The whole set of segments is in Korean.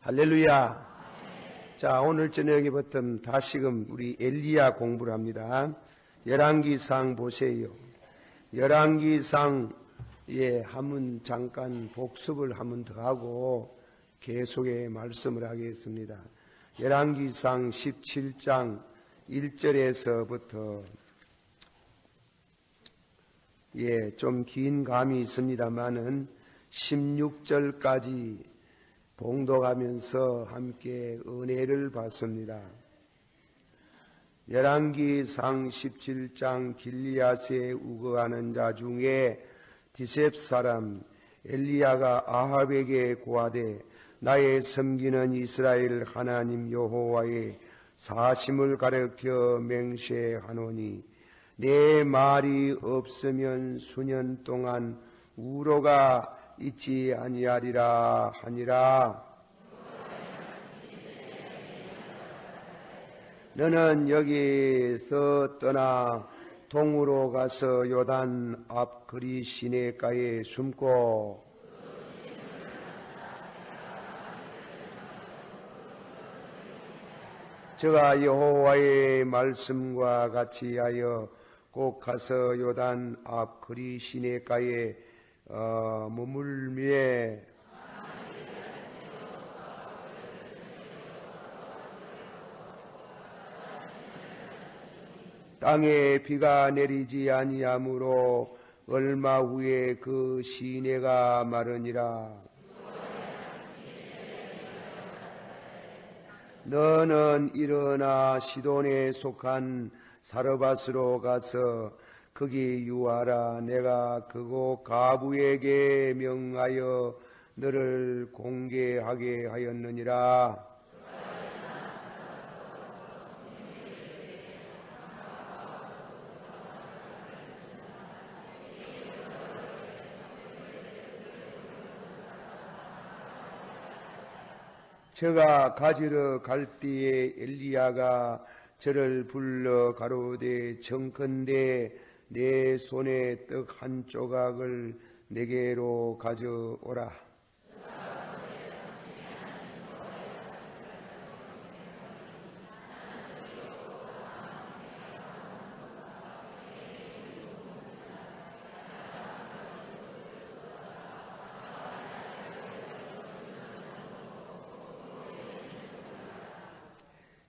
할렐루야. 자, 오늘 저녁에부터 다시금 우리 엘리야 공부를 합니다. 열왕기상 보세요. 열왕기상에 한번 잠깐 복습을 한번 더 하고 계속의 말씀을 하겠습니다. 열왕기상 17장 1절에서부터 좀 긴 감이 있습니다만은 16절까지 봉독하면서 함께 은혜를 받습니다. 열왕기상 17장 길리앗에 우거하는 자 중에 디셉 사람 엘리야가 아합에게 고하되 나의 섬기는 이스라엘 하나님 여호와의 사심을 가르쳐 맹세하노니 내 말이 없으면 수년 동안 우로가 있지 아니하리라 하니라. 너는 여기서 떠나 동으로 가서 요단 앞 그리 시내가에 숨고 저가 여호와의 말씀과 같이 하여 꼭 가서 요단 앞 그리 시내가에 머물며 땅에 비가 내리지 아니하므로 얼마 후에 그 시내가 마르니라. 너는 일어나 시돈에 속한 사르밧으로 가서 거기 유하라. 내가 그곳 가부에게 명하여 너를 공개하게 하였느니라. 저가 가지러 갈 때에 엘리야가 저를 불러 가로되 청컨대 내 손에 떡 한 조각을 내게로 가져오라.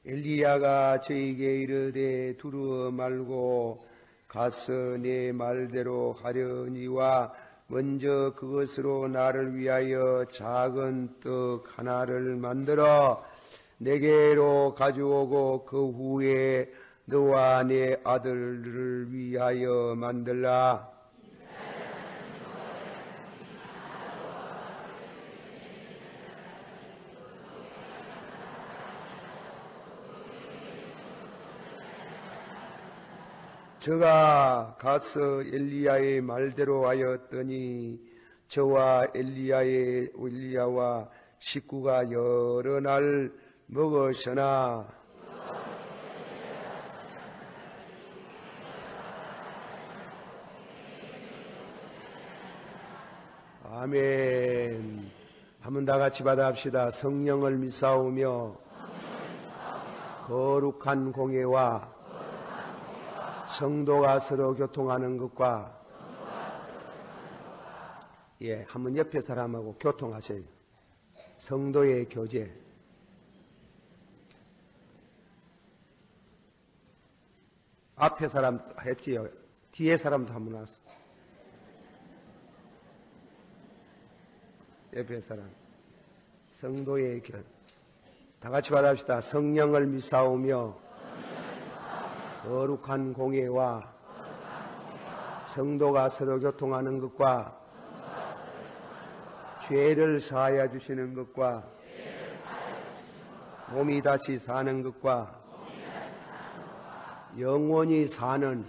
엘리야가 저에게 이르되 두려워 말고 가서 내 말대로 하려니와 먼저 그것으로 나를 위하여 작은 떡 하나를 만들어 내게로 가져오고 그 후에 너와 내 아들을 위하여 만들라. 저가 가서 엘리야의 말대로 하였더니 저와 엘리야와 식구가 여러 날 먹었으나 아멘. 한번 다 같이 받아합시다. 성령을 믿사오며 거룩한 공예와 성도가 서로 교통하는 것과 한번 옆에 사람하고 교통하세요. 성도의 교제. 앞에 사람 했지요. 뒤에 사람도 한번 왔어. 옆에 사람. 성도의 교제. 다 같이 받아봅시다. 성령을 믿사오며 거룩한 공예와 성도가 서로 교통하는 것과 죄를 사하여 주시는 것과 몸이 다시 사는 것과 영원히 사는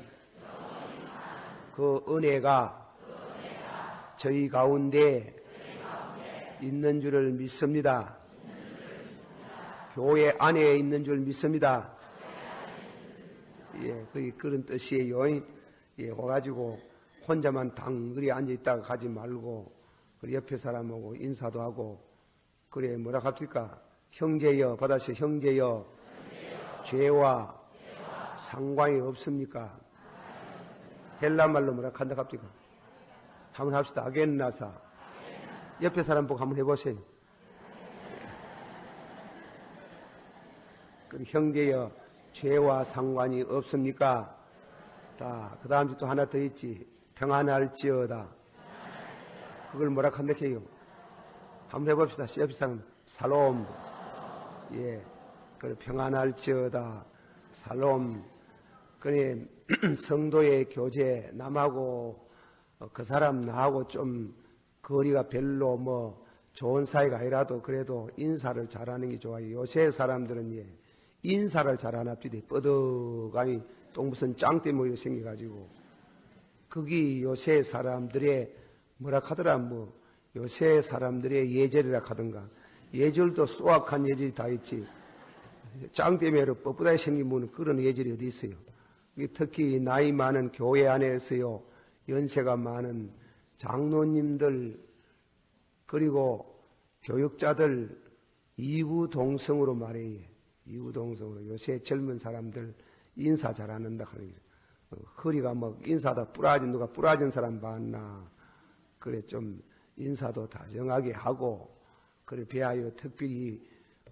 그 은혜가 저희 가운데 있는 줄을 믿습니다. 교회 안에 있는 줄 믿습니다. 그런 뜻이에요. 와가지고 혼자만 당그리 앉아있다가 가지 말고, 옆에 사람하고 인사도 하고, 그래 뭐라 합니까? 형제여 받아서 형제여 죄와 상관이 없습니까? 헬라말로 뭐라 한다 합니까? 한번 합시다. 아겐나사. 옆에 사람 보고 한번 해보세요. 그럼 형제여 죄와 상관이 없습니까? 그 다음 주 또 하나 더 있지. 평안할지어다. 그걸 뭐라 한다 해요? 한번 해봅시다. 옆에 사람 살롬. 예. 그래 평안할지어다. 살롬. 그래 성도의 교제 남하고 그 사람 나하고 좀 거리가 별로 뭐 좋은 사이가 아니라도 그래도 인사를 잘하는 게 좋아요. 요새 사람들은 예, 인사를 잘 안 합디다. 뻐덕하니 또 무슨 짱대 모여 생겨가지고 그게 요새 사람들의 뭐라 하더라 뭐 요새 사람들의 예절이라 하던가 예절도 소악한 예절이 다 있지. 짱대매로 뻣뻣하게 생긴 분은 그런 예절이 어디 있어요. 특히 나이 많은 교회 안에서요 연세가 많은 장로님들 그리고 교육자들 이구동성으로 말해요. 이구동성으로 요새 젊은 사람들 인사 잘 안 한다 하는 게 허리가 뭐 인사다 부러진 누가 부러진 사람 봤나 그래 좀 인사도 다정하게 하고 그래 비하여 특별히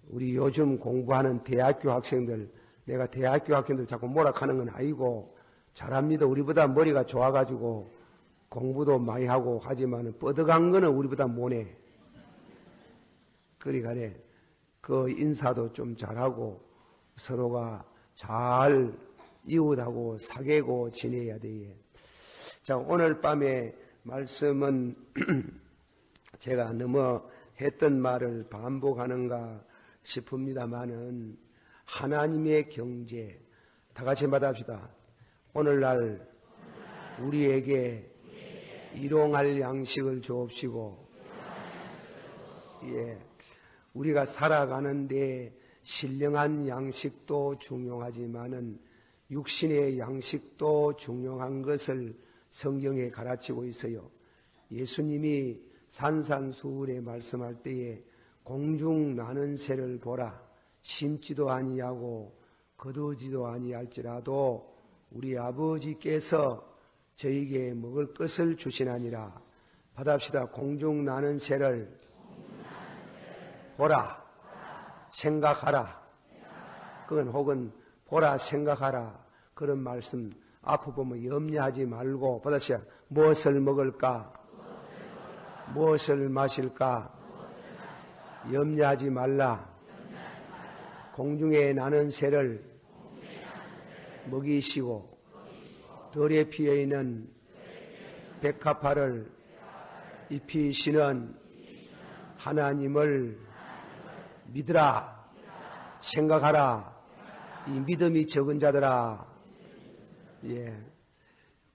우리 요즘 공부하는 대학교 학생들 내가 대학교 학생들 자꾸 뭐락하는 건 아니고 잘합니다. 우리보다 머리가 좋아가지고 공부도 많이 하고 하지만 뻐덕한 거는 우리보다 못해. 그러니까 그 인사도 좀 잘하고 서로가 잘 이웃하고 사귀고 지내야 돼. 자, 오늘 밤에 말씀은 제가 너무 했던 말을 반복하는가 싶습니다만은 하나님의 경제 다 같이 받아봅시다. 오늘날 우리에게 일용할 양식을 주옵시고 예, 우리가 살아가는데 신령한 양식도 중요하지만은 육신의 양식도 중요한 것을 성경에 가르치고 있어요. 예수님이 산산수훈에 말씀할 때에 공중 나는 새를 보라. 심지도 아니하고 거두지도 아니할지라도 우리 아버지께서 저에게 먹을 것을 주시나니라. 받합시다. 공중 나는 새를 보라. 생각하라. 그건 혹은 보라 생각하라. 그런 말씀 앞에 보면 염려하지 말고 받아시야. 무엇을 먹을까? 무엇을 마실까? 염려하지 말라. 공중에 나는 새를 먹이시고 들에 피어있는 백합화를 입히시는 하나님을 믿으라. 생각하라. 이 믿음이 적은 자들아. 예.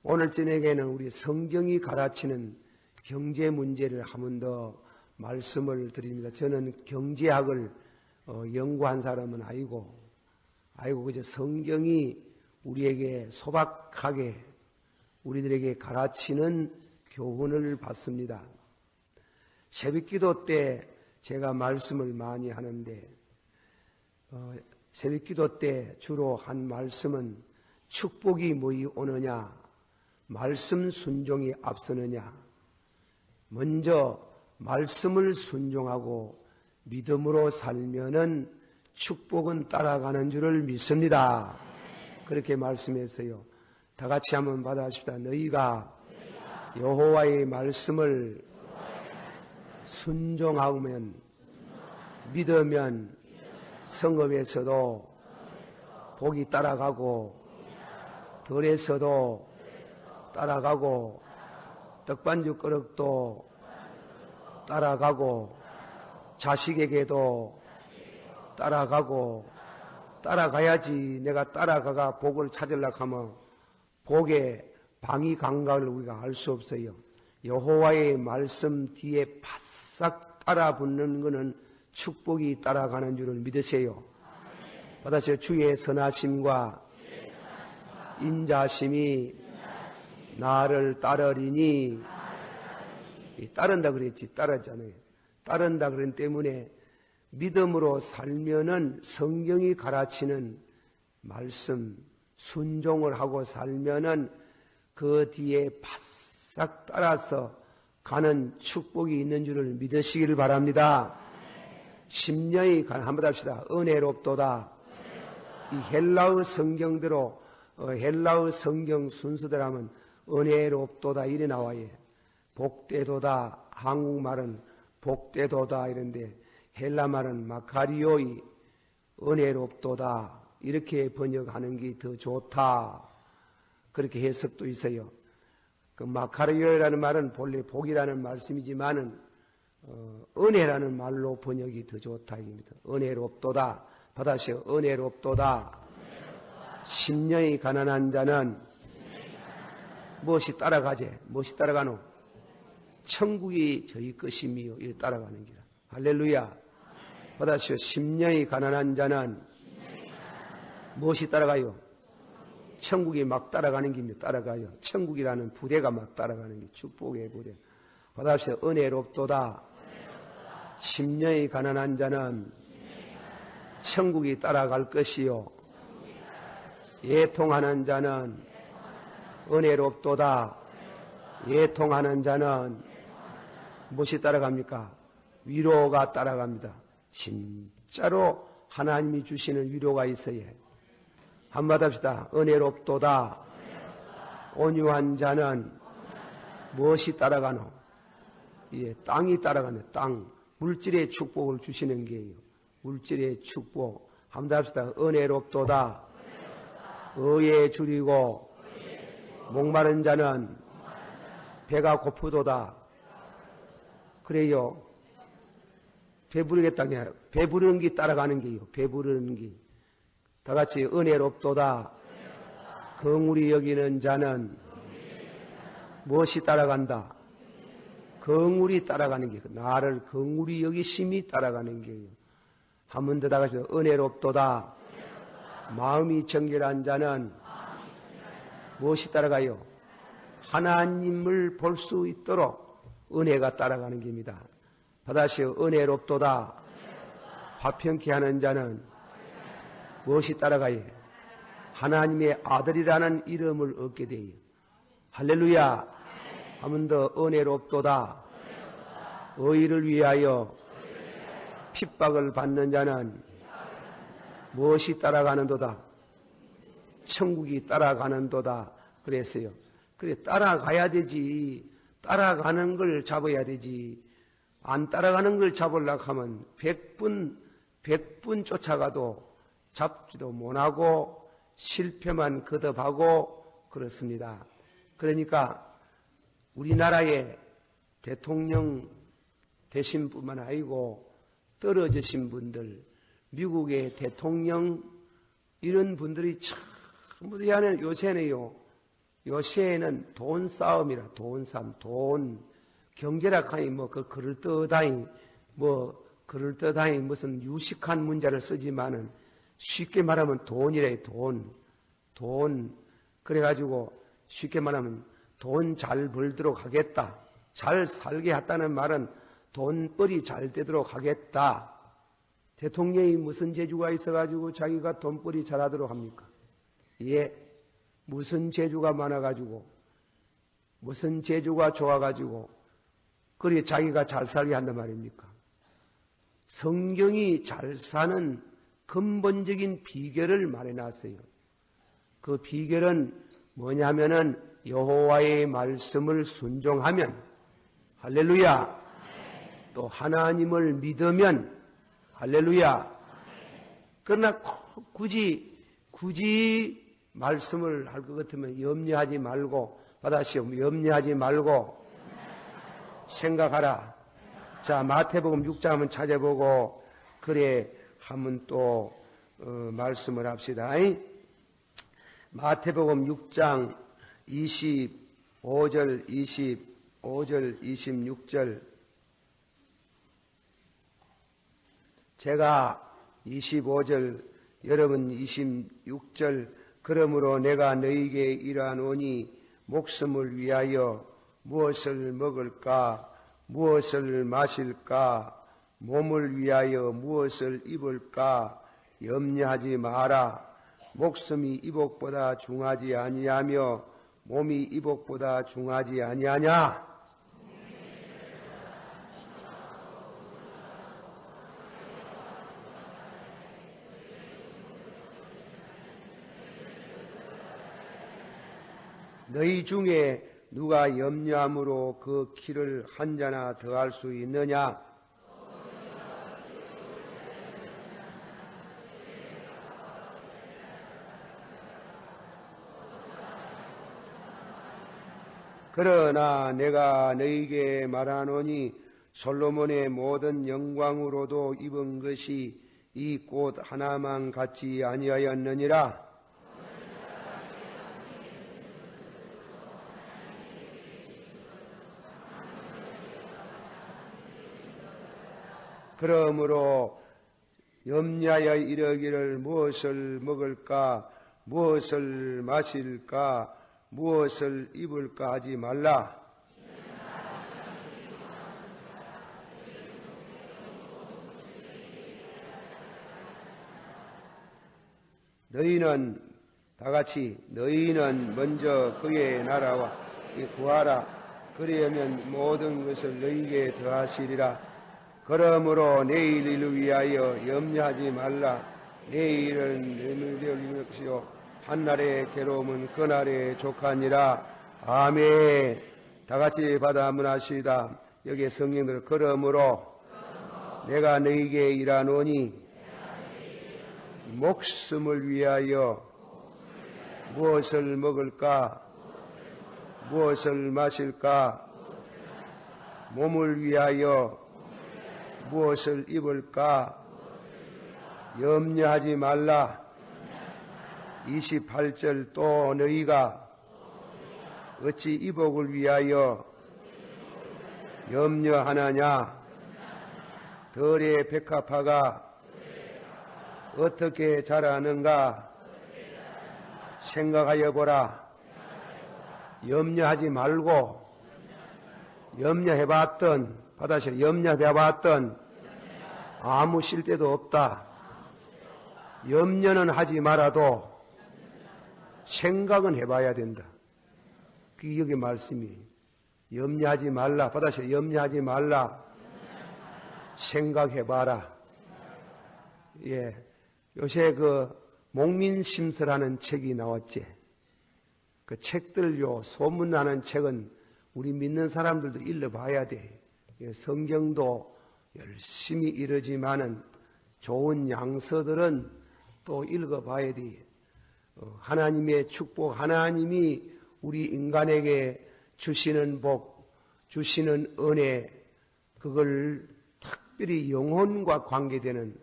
오늘 저녁에는 우리 성경이 가르치는 경제 문제를 한 번 더 말씀을 드립니다. 저는 경제학을 연구한 사람은 아니고 그저 성경이 우리에게 소박하게 우리들에게 가르치는 교훈을 받습니다. 새벽기도 때 제가 말씀을 많이 하는데 새벽기도 때 주로 한 말씀은 축복이 뭐이 오느냐 말씀 순종이 앞서느냐 먼저 말씀을 순종하고 믿음으로 살면은 축복은 따라가는 줄을 믿습니다. 그렇게 말씀했어요. 다 같이 한번 받아십시다. 너희가 여호와의 말씀을 순종하면 믿으면 성읍에서도 복이 따라가고 들에서도 따라가고 떡반죽 그릇도 따라가고 자식에게도 따라가고 따라가야지 내가 따라가가 복을 찾으려고 하면 복의 방위 감각을 우리가 알 수 없어요. 여호와의 말씀 뒤에 바싹 따라붙는 것은 축복이 따라가는 줄을 믿으세요. 받아서 주의 선하심과 인자심이 나를 따르리니 따른다 그랬지 따르잖아요. 따른다 그런 때문에 믿음으로 살면은 성경이 가르치는 말씀 순종을 하고 살면은 그 뒤에 바싹 따라서 가는 축복이 있는 줄을 믿으시기를 바랍니다. 심령이 한번 합시다. 은혜롭도다. 이 헬라어 성경대로 헬라어 성경 순서대로 하면 은혜롭도다 이래 나와요. 복되도다. 한국말은 복되도다 이런데 헬라말은 마카리오이 은혜롭도다 이렇게 번역하는 게 더 좋다. 그렇게 해석도 있어요. 그 마카리오라는 말은 본래 복이라는 말씀이지만은 은혜라는 말로 번역이 더 좋다 이겁니다. 은혜롭도다. 받아시오. 은혜롭도다. 심령이 가난한 자는 무엇이 따라가제? 무엇이 따라가노? 천국이 저희 것이미요. 이렇게 따라가는 기라. 할렐루야. 받아시오. 심령이 가난한 자는 무엇이 따라가요? 천국이 막 따라가는 길입니다. 따라가요. 천국이라는 부대가 막 따라가는 게 축복의 부대. 받아시오. 은혜롭도다. 심령이 가난한 자는 천국이 따라갈 것이요. 예통하는 자는 은혜롭도다. 예통하는 자는 무엇이 따라갑니까? 위로가 따라갑니다. 진짜로 하나님이 주시는 위로가 있어야 해요. 한마디 합시다. 은혜롭도다. 온유한 자는 무엇이 따라가노? 예, 땅이 따라가네. 땅. 물질의 축복을 주시는 게요. 물질의 축복. 한마디 합시다. 은혜롭도다. 의에 줄이고 목마른 자는 배가 고프도다. 그래요. 배부르겠다. 배부르는 게 따라가는 게요. 배부르는 게. 다 같이 은혜롭도다. 긍휼히 여기는 자는 무엇이 따라간다? 긍휼히 따라가는 게. 나를 긍휼히 여기심이 따라가는 게요. 한 번 더 다 같이 은혜롭도다. 마음이 정결한 자는 무엇이 따라가요? 하나님을 볼 수 있도록 은혜가 따라가는 겁니다. 다시 은혜롭도다. 화평케 하는 자는 무엇이 따라가요? 하나님의 아들이라는 이름을 얻게 돼요. 할렐루야. 한 번 더 은혜롭도다. 의를 위하여 핍박을 받는 자는 무엇이 따라가는도다? 천국이 따라가는도다. 그랬어요. 그래, 따라가야 되지. 따라가는 걸 잡아야 되지. 안 따라가는 걸 잡으려고 하면 100분 쫓아가도 잡지도 못하고 실패만 거듭하고 그렇습니다. 그러니까 우리나라의 대통령 되신 뿐만 아니고 떨어지신 분들, 미국의 대통령 이런 분들이 전부 요새는 돈 싸움이라. 돈 싸움. 돈 경제락하니 그럴듯하니 무슨 유식한 문자를 쓰지만은 쉽게 말하면 돈이래. 돈. 그래가지고 쉽게 말하면 돈 잘 벌도록 하겠다. 잘 살게 했다는 말은 돈벌이 잘 되도록 하겠다. 대통령이 무슨 재주가 있어가지고 자기가 돈벌이 잘하도록 합니까? 예. 무슨 재주가 많아가지고, 무슨 재주가 좋아가지고, 그리 자기가 잘 살게 한단 말입니까? 성경이 잘 사는 근본적인 비결을 말해놨어요. 그 비결은 뭐냐면은 여호와의 말씀을 순종하면, 할렐루야. 또 하나님을 믿으면, 할렐루야. 그러나 굳이 말씀을 할 것 같으면 염려하지 말고, 받아시오. 염려하지 말고 생각하라. 자, 마태복음 6장 한번 찾아보고, 그래, 한번 또, 말씀을 합시다. 마태복음 6장 25절, 26절. 제가 25절, 여러분 26절, 그러므로 내가 너희에게 이르노니 목숨을 위하여 무엇을 먹을까, 무엇을 마실까, 몸을 위하여 무엇을 입을까 염려하지 마라. 목숨이 이복보다 중하지 아니하며 몸이 이복보다 중하지 아니하냐. 너희 중에 누가 염려함으로 그 키를 한 자나 더할 수 있느냐? 그러나 내가 너희에게 말하노니 솔로몬의 모든 영광으로도 입은 것이 이 꽃 하나만 같지 아니하였느니라. 그러므로 염려하여 이르기를 무엇을 먹을까, 무엇을 마실까, 무엇을 입을까 하지 말라. 너희는 다같이 너희는 먼저 그의 나라와 구하라. 그리하면 모든 것을 너희에게 더하시리라. 그러므로 내일을 위하여 염려하지 말라. 내일은 내일을 것이요 한날의 괴로움은 그날의 족하니라. 아멘. 다같이 받아 문하시다. 여기에 성경들 그러므로 내가 너희에게 일하노니 목숨을 위하여 무엇을 먹을까, 무엇을 마실까, 몸을 위하여 무엇을 입을까 염려하지 말라. 28절 또 너희가 어찌 이복을 위하여 염려하느냐. 덜의 백합화가 어떻게 자라는가 생각하여 보라. 염려하지 말고 염려해봤던 받아서 염려해봤던 아무 쓸데도 없다. 염려는 하지 말아도 생각은 해봐야 된다. 그게 여기 말씀이 염려하지 말라. 받아서 염려하지 말라. 생각해봐라. 예, 요새 그 목민심서라는 책이 나왔지. 그 책들요 소문나는 책은 우리 믿는 사람들도 읽어봐야 돼. 성경도 열심히 이러지만은 좋은 양서들은 또 읽어봐야 돼. 하나님의 축복, 하나님이 우리 인간에게 주시는 복, 주시는 은혜, 그걸 특별히 영혼과 관계되는,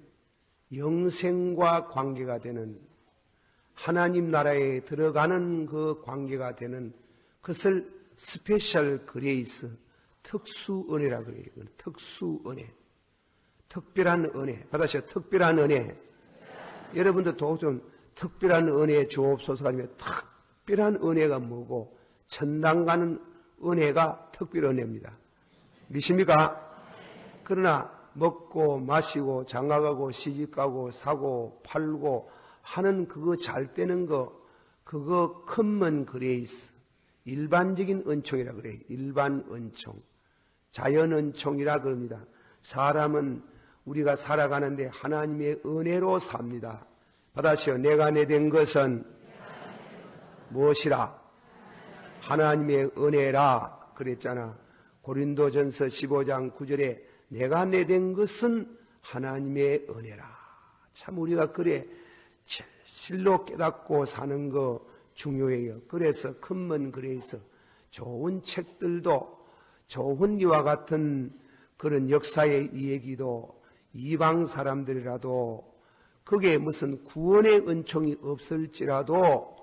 영생과 관계가 되는, 하나님 나라에 들어가는 그 관계가 되는 그것을 스페셜 그레이스, 특수 은혜라 그래요. 특수 은혜. 특별한 은혜. 받으셔. 특별한 은혜. 여러분도 좀 특별한 은혜 주옵소서가 아니면 특별한 은혜가 뭐고 천당 가는 은혜가 특별 은혜입니다. 믿습니까? 그러나 먹고 마시고 장가가고 시집가고 사고 팔고 하는 그거 잘 되는 거 그거 커먼 그레이스 일반적인 은총이라 그래요. 일반 은총. 자연 은총이라 그럽니다. 사람은 우리가 살아가는데 하나님의 은혜로 삽니다. 받아시오. 내가 내된 것은 무엇이라? 하나님의 은혜라 그랬잖아. 고린도전서 15장 9절에 내가 내된 것은 하나님의 은혜라. 참 우리가 그래 실로 깨닫고 사는 거 중요해요. 그래서 큰먼 그래서 좋은 책들도 좋은 이와 같은 그런 역사의 이야기도 이방 사람들이라도 그게 무슨 구원의 은총이 없을지라도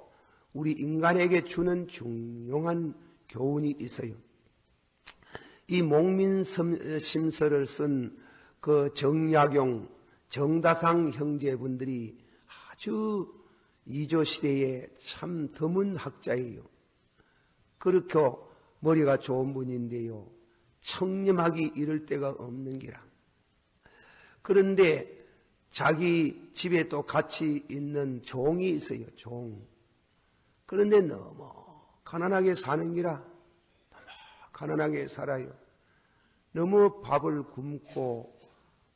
우리 인간에게 주는 중요한 교훈이 있어요. 이 목민심서를 쓴 그 정약용, 정다상 형제분들이 아주 이조 시대에 참 드문 학자예요. 그렇게 머리가 좋은 분인데요. 청렴하기 이를 데가 없는 기라. 그런데 자기 집에 또 같이 있는 종이 있어요. 종. 그런데 너무 가난하게 사는 기라 너무 가난하게 살아요. 너무 밥을 굶고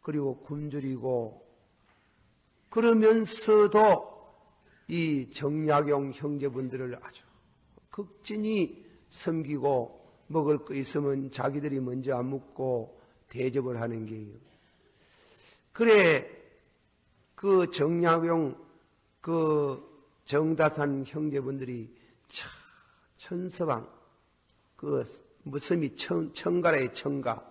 그리고 굶주리고 그러면서도 이 정약용 형제분들을 아주 극진히 섬기고 먹을 거 있으면 자기들이 먼저 안 먹고 대접을 하는 게요. 그래 그 정약용 그 정다산 형제분들이 천서방 그 무슨이 청가라의 청가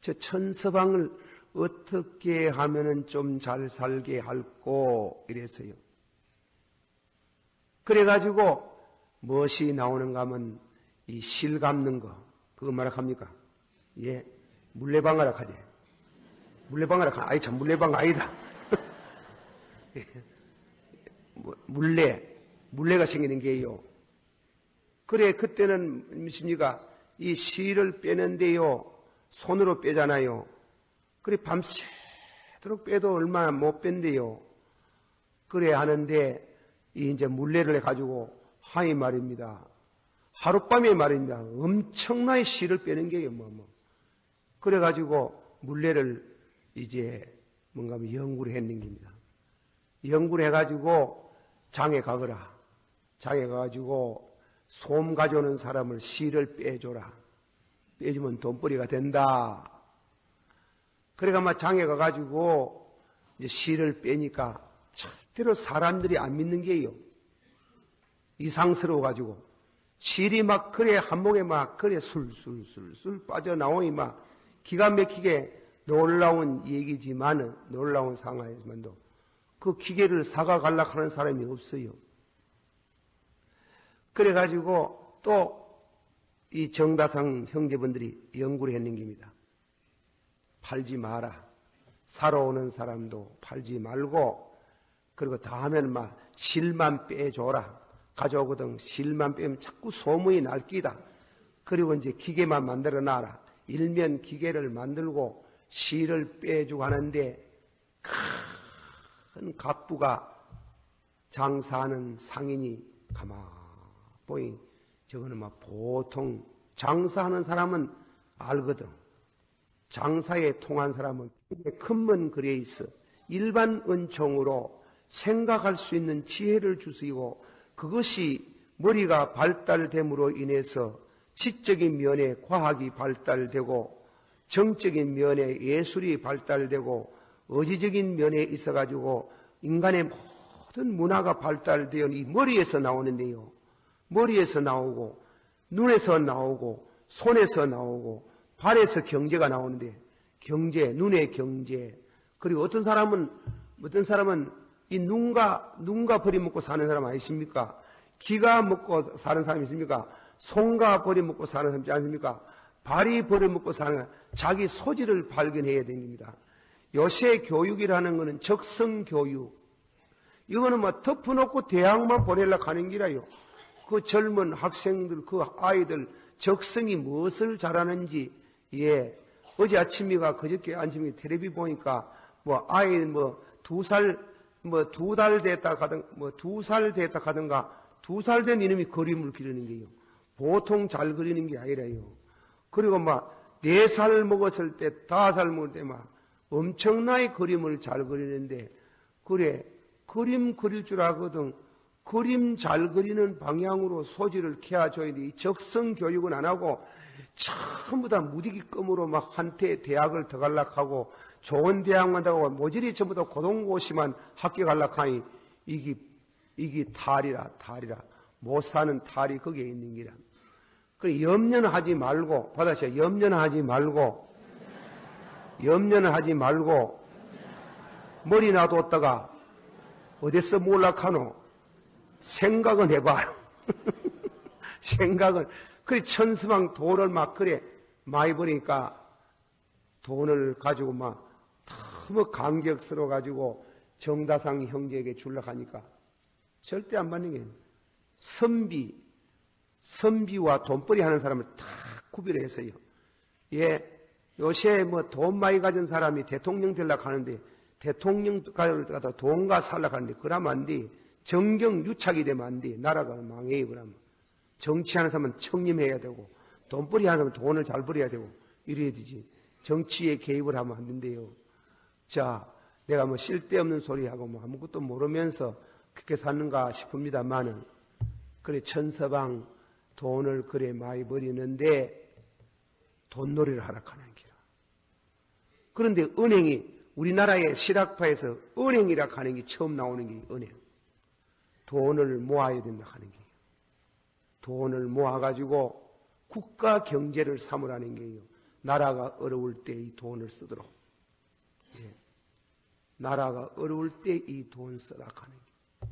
저 천서방을 어떻게 하면은 좀 잘 살게 할꼬 이래서요. 그래가지고 무엇이 나오는가 하면 이 실 감는 거 그거 뭐라 합니까? 예, 물레방아라 하지. 물레방아라 하. 아이 참 물레방 아니다. 물레가 생기는 게요. 그래 그때는 무엇입니까? 이 실을 빼는데요. 손으로 빼잖아요. 그래 밤새도록 빼도 얼마나 못 뺀대요. 그래 하는데 이제 물레를 해가지고 하이 말입니다. 하룻밤에 말입니다. 엄청나게 실을 빼는 게요. 그래가지고 물레를 이제 뭔가 연구를 했는 겁니다. 연구를 해가지고 장에 가거라. 장에 가가지고 솜 가져오는 사람을 실을 빼줘라. 빼주면 돈벌이가 된다. 그래가 막 장에 가가지고 이제 실을 빼니까 절대로 사람들이 안 믿는 게요. 이상스러워가지고 실이 막 그래 한목에 막 그래 술술술술 빠져나오니 막 기가 막히게 놀라운 얘기지만은 놀라운 상황이지만도 그 기계를 사가 갈라 하는 사람이 없어요. 그래가지고 또 이 정다상 형제분들이 연구를 했는 겁니다. 팔지 마라. 사러 오는 사람도 팔지 말고 그리고 다음에는 막 실만 빼줘라. 가져오거든 실만 빼면 자꾸 소문이 날끼다. 그리고 이제 기계만 만들어 놔라. 일면 기계를 만들고 실을 빼주고 하는데 큰 갑부가 장사하는 상인이 가만히 저거는 막 보통 장사하는 사람은 알거든. 장사에 통한 사람은 큰 문 그려 있어. 일반 은총으로 생각할 수 있는 지혜를 주시고 그것이 머리가 발달됨으로 인해서 지적인 면에 과학이 발달되고 정적인 면에 예술이 발달되고 의지적인 면에 있어가지고 인간의 모든 문화가 발달되어 이 머리에서 나오는데요. 머리에서 나오고 눈에서 나오고 손에서 나오고 발에서 경제가 나오는데 경제, 눈의 경제 그리고 어떤 사람은 이 눈과 버리 먹고 사는 사람 아니십니까? 귀가 먹고 사는 사람이 있습니까? 손과 버리 먹고 사는 사람 있지 않습니까? 발이 버리 먹고 사는 사람 자기 소질을 발견해야 됩니다. 요새 교육이라는 것은 적성교육 이거는 뭐 덮어놓고 대학만 보내려고 하는 기라요. 그 젊은 학생들, 그 아이들 적성이 무엇을 잘하는지, 예. 어제 아침이가 그저께 아침에 텔레비 보니까 뭐 아이 뭐 2살, 뭐 2달 됐다 가든, 뭐 2살 됐다 가든가 2살 된 이놈이 그림을 그리는 게요. 보통 잘 그리는 게 아니라요. 그리고 막 4살 먹었을 때, 5살 먹을 때 막 엄청나게 그림을 잘 그리는데, 그래, 그림 그릴 줄 알거든. 그림 잘 그리는 방향으로 소질을 키워줘야 돼. 적성 교육은 안 하고 전부 다 무디기껌으로 막 한테 대학을 더 갈락하고 좋은 대학만 가고 모조리 전부 다 고등고시만 학교 갈락하니 이게 탈이라. 못 사는 탈이 거기에 있는 기라. 그 염려는 하지 말고 받아서 염려는 하지 말고 머리 놔뒀다가 어디서 몰락하노? 생각은 해봐요. 생각은. 그래, 천수방 돈을 막 그래, 많이 버리니까 돈을 가지고 막 너무 감격스러워가지고 정다상 형제에게 주려고 하니까 절대 안 받는 게 선비와 돈벌이 하는 사람을 다 구별했어요. 예, 요새 뭐 돈 많이 가진 사람이 대통령 되려고 하는데 대통령 가다 돈가 살려고 하는데 그러면 안 돼. 정경 유착이 되면 안 돼. 나라가 망해요. 그러면. 정치하는 사람은 청렴해야 되고 돈벌이 하는 사람은 돈을 잘 벌어야 되고 이래야 되지. 정치에 개입을 하면 안 된대요. 자, 내가 뭐 쓸데없는 소리하고 뭐 아무것도 모르면서 그렇게 사는가 싶습니다만은 그래 천서방 돈을 그래 많이 버리는데 돈놀이를 하라 하는 기라. 그런데 은행이 우리나라의 실학파에서 은행이라 하는 게 처음 나오는 게 은행. 돈을 모아야 된다 하는 게요. 돈을 모아가지고 국가 경제를 삼으라는 게요. 나라가 어려울 때 이 돈을 쓰도록. 예. 나라가 어려울 때 이 돈 쓰라 하는 게.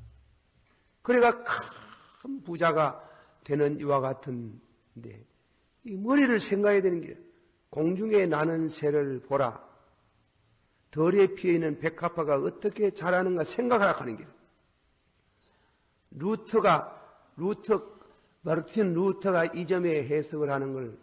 그래가 큰 부자가 되는 이와 같은데 이 머리를 생각해야 되는 게 공중에 나는 새를 보라. 덜에 피어있는 백합화가 어떻게 자라는가 생각하라 하는 게. 마르틴 루터가 이 점에 해석을 하는 걸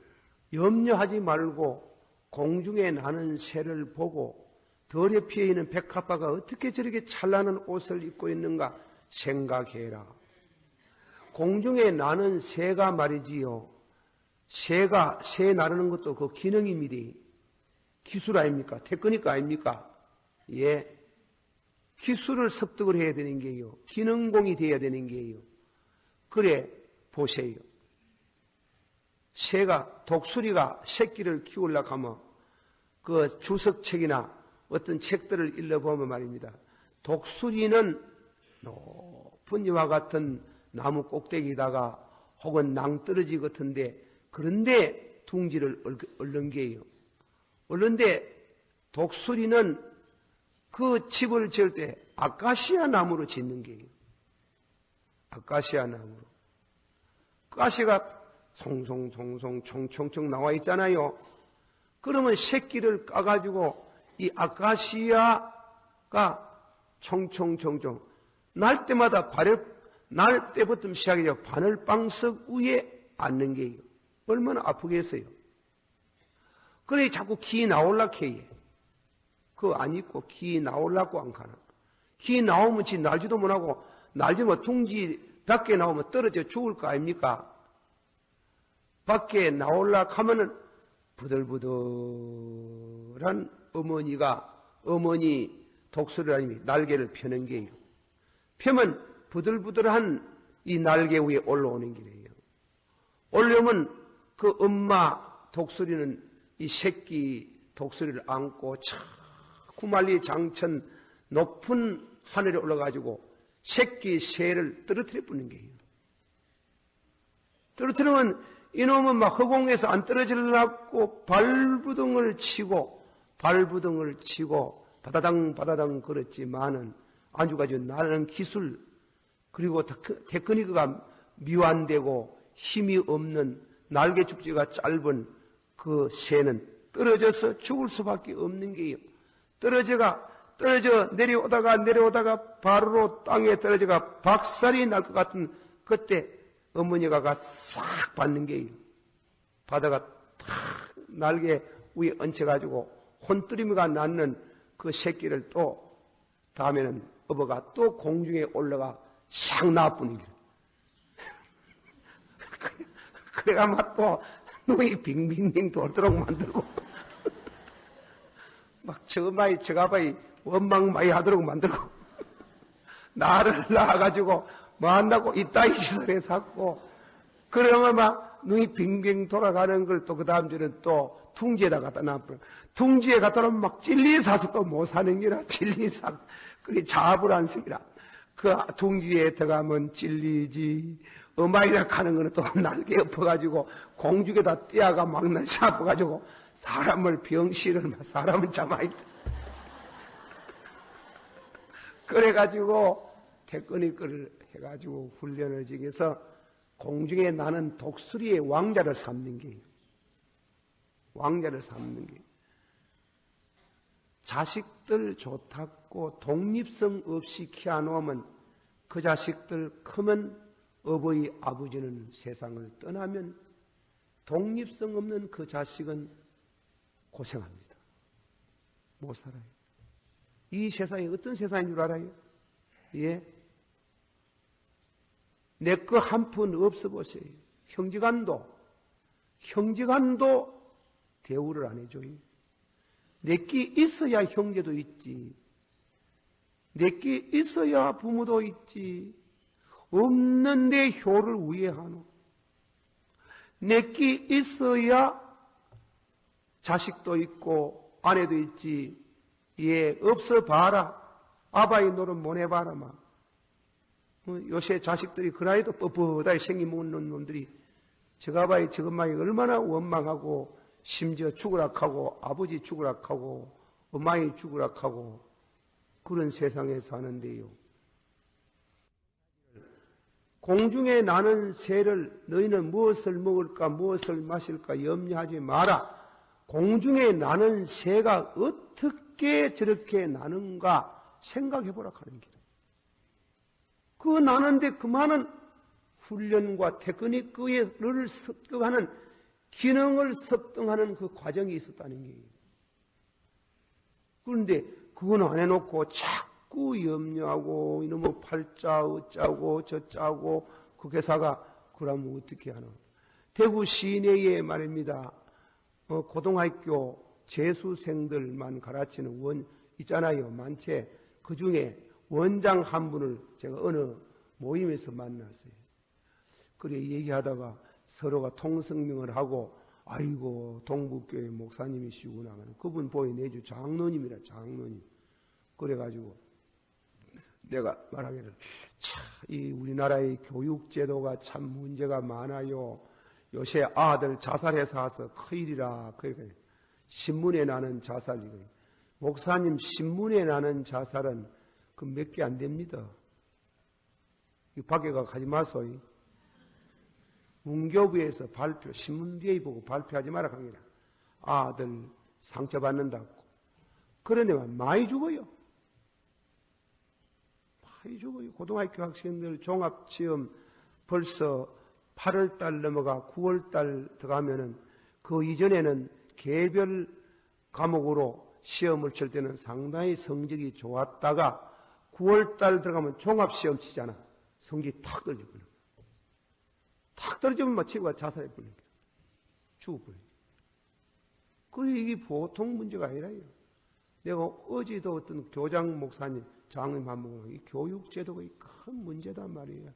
염려하지 말고 공중에 나는 새를 보고 덜에 피어있는 백합화가 어떻게 저렇게 찬란한 옷을 입고 있는가 생각해라. 공중에 나는 새가 말이지요. 새 나르는 것도 그 기능입니다. 기술 아닙니까? 테크닉 아닙니까? 예. 기술을 습득을 해야 되는 게요. 기능공이 돼야 되는 게요. 그래, 보세요. 새가, 독수리가 새끼를 키우려고 하면 그 주석책이나 어떤 책들을 읽어보면 말입니다. 독수리는 높은 이와 같은 나무 꼭대기에다가 혹은 낭떠러지 같은데 그런데 둥지를 얽는 게요. 그런데 독수리는 그 집을 지을 때 아카시아 나무로 짓는 게요. 아카시아 나무로. 가시가 송송송송 총총총 나와 있잖아요. 그러면 새끼를 까가지고 이 아카시아가 총총총총 날 때마다 날 때부터 시작해서 바늘방석 위에 앉는 게요. 얼마나 아프겠어요. 그래 자꾸 기 나올라고 해. 그거 안 입고 기 나올라고 안 가나. 기 나오면 지 날지도 못하고 날지면 둥지 밖에 나오면 떨어져 죽을 거 아닙니까? 밖에 나올라고 하면은 부들부들한 어머니 독수리라님이 날개를 펴는 게요. 펴면 부들부들한 이 날개 위에 올라오는 길이에요. 올려면 그 엄마 독수리는 이 새끼 독수리를 안고 구만리 장천 높은 하늘에 올라가지고 새끼 새를 떨어뜨려 뿌는 게요. 떨어뜨리면 이놈은 막 허공에서 안 떨어지려고 발부둥을 치고 바다당 그랬지만은 아주가지고 나는 기술 그리고 테크니크가 미완되고 힘이 없는 날개 축지가 짧은 그 새는 떨어져서 죽을 수밖에 없는 게요. 떨어져 내려오다가 바로 땅에 떨어져가 박살이 날 것 같은 그때 어머니가 싹 받는 게요. 바다가 탁 날개 위에 얹혀가지고 혼뜨림이가 낳는 그 새끼를 또 다음에는 어버가 또 공중에 올라가 싹 놔뿌는 게요. 그래가 막 또 눈이 빙빙빙 돌도록 만들고 막 저가바이 원망 많이 하도록 만들고 나를 낳아가지고 뭐 한다고 이따위 시설에 샀고 그러면 막 눈이 빙빙 돌아가는 걸 또 그 다음 주는 또 둥지에다 갖다 놔버려. 둥지에 갖다 놓으면 막 찔리 사서 또 못 사는 기라 찔리 사. 그게 자불안석이라. 그 둥지에 들어가면 찔리지. 어마이라 하는 거는 또 날개 엎어가지고 공중에다 띄어가 막날 잡아가지고 사람을 병실을 사람을 잡아있다. 그래가지고 테크니크를 해가지고 훈련을 지켜서 공중에 나는 독수리의 왕자를 삼는 게요. 왕자를 삼는 게. 자식들 좋다고 독립성 없이 키워놓으면 그 자식들 크면 어버이 아버지는 세상을 떠나면 독립성 없는 그 자식은 고생합니다. 못 살아요. 이 세상이 어떤 세상인 줄 알아요? 예? 내 거 한 푼 없어 보세요. 형제간도 대우를 안 해줘요. 내게 있어야 형제도 있지. 내게 있어야 부모도 있지. 없는데 효를 우애하노. 내게 있어야 자식도 있고 아내도 있지. 예, 없어 봐라. 아바이 노릇 못 해봐라 마. 요새 자식들이 그나이도 뻣뻣하게 생기먹는 놈들이 저가바이 저것마이 얼마나 원망하고 심지어 죽으락하고 아버지 죽으락하고 엄마이 죽으락하고 그런 세상에 사는데요. 공중에 나는 새를 너희는 무엇을 먹을까 무엇을 마실까 염려하지 마라. 공중에 나는 새가 어떻게 저렇게 나는가 생각해보라 하는 게. 그 나는데 그 많은 훈련과 테크닉을 습득하는 기능을 습득하는 그 과정이 있었다는 게. 그런데 그건 안 해놓고 자꾸 염려하고 이놈의 팔자 어짜고 저짜고 그 회사가 그러면 어떻게 하나. 대구 시내에 말입니다. 고등학교 재수생들만 가르치는 원 있잖아요. 많지. 그 중에 원장 한 분을 제가 어느 모임에서 만났어요. 그래 얘기하다가 서로가 통성명을 하고 아이고 동북교회 목사님이시구나. 그분 보이 내주 장로님이라 장로님. 그래가지고 내가 말하기를 참 이 우리나라의 교육제도가 참 문제가 많아요. 요새 아들 자살해서 와서 큰일이라. 그러니까 신문에 나는 자살이고 목사님 신문에 나는 자살은 그 몇 개 안 됩니다. 이 밖에 가지 마소이. 문교부에서 발표, 신문 뒤에 보고 발표하지 마라 합니다. 아들 상처받는다고. 그런데만 많이 죽어요. 많이 죽어요. 고등학교 학생들 종합시험 벌써 8월달 넘어가 9월달 들어가면은 그 이전에는 개별 과목으로 시험을 칠 때는 상당히 성적이 좋았다가 9월달 들어가면 종합시험 치잖아. 성적이 탁 떨어져버려. 탁 떨어지면 막 치고가 자살해버리는 거야. 죽어버리는 거야. 그래, 이게 보통 문제가 아니라요. 내가 어제도 어떤 교장 목사님, 장님 한 분, 이 교육제도가 큰 문제단 말이에요.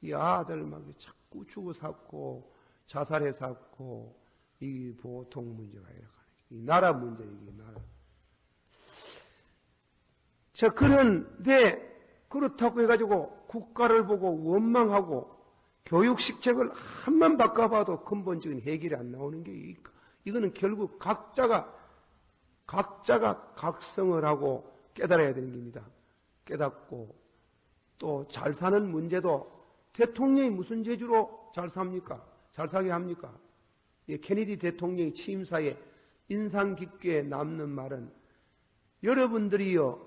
이 아들 막 자꾸 죽어 샀고, 자살해 샀고, 이게 보통 문제가 아니라. 이 나라 문제, 이게 나라. 자, 그런데, 그렇다고 해가지고 국가를 보고 원망하고 교육식책을 한번 바꿔봐도 근본적인 해결이 안 나오는 게 이거는 결국 각자가 각성을 하고 깨달아야 되는 겁니다. 깨닫고 또 잘 사는 문제도 대통령이 무슨 재주로 잘 삽니까? 잘 사게 합니까? 케네디 대통령이 취임사에 인상 깊게 남는 말은 여러분들이요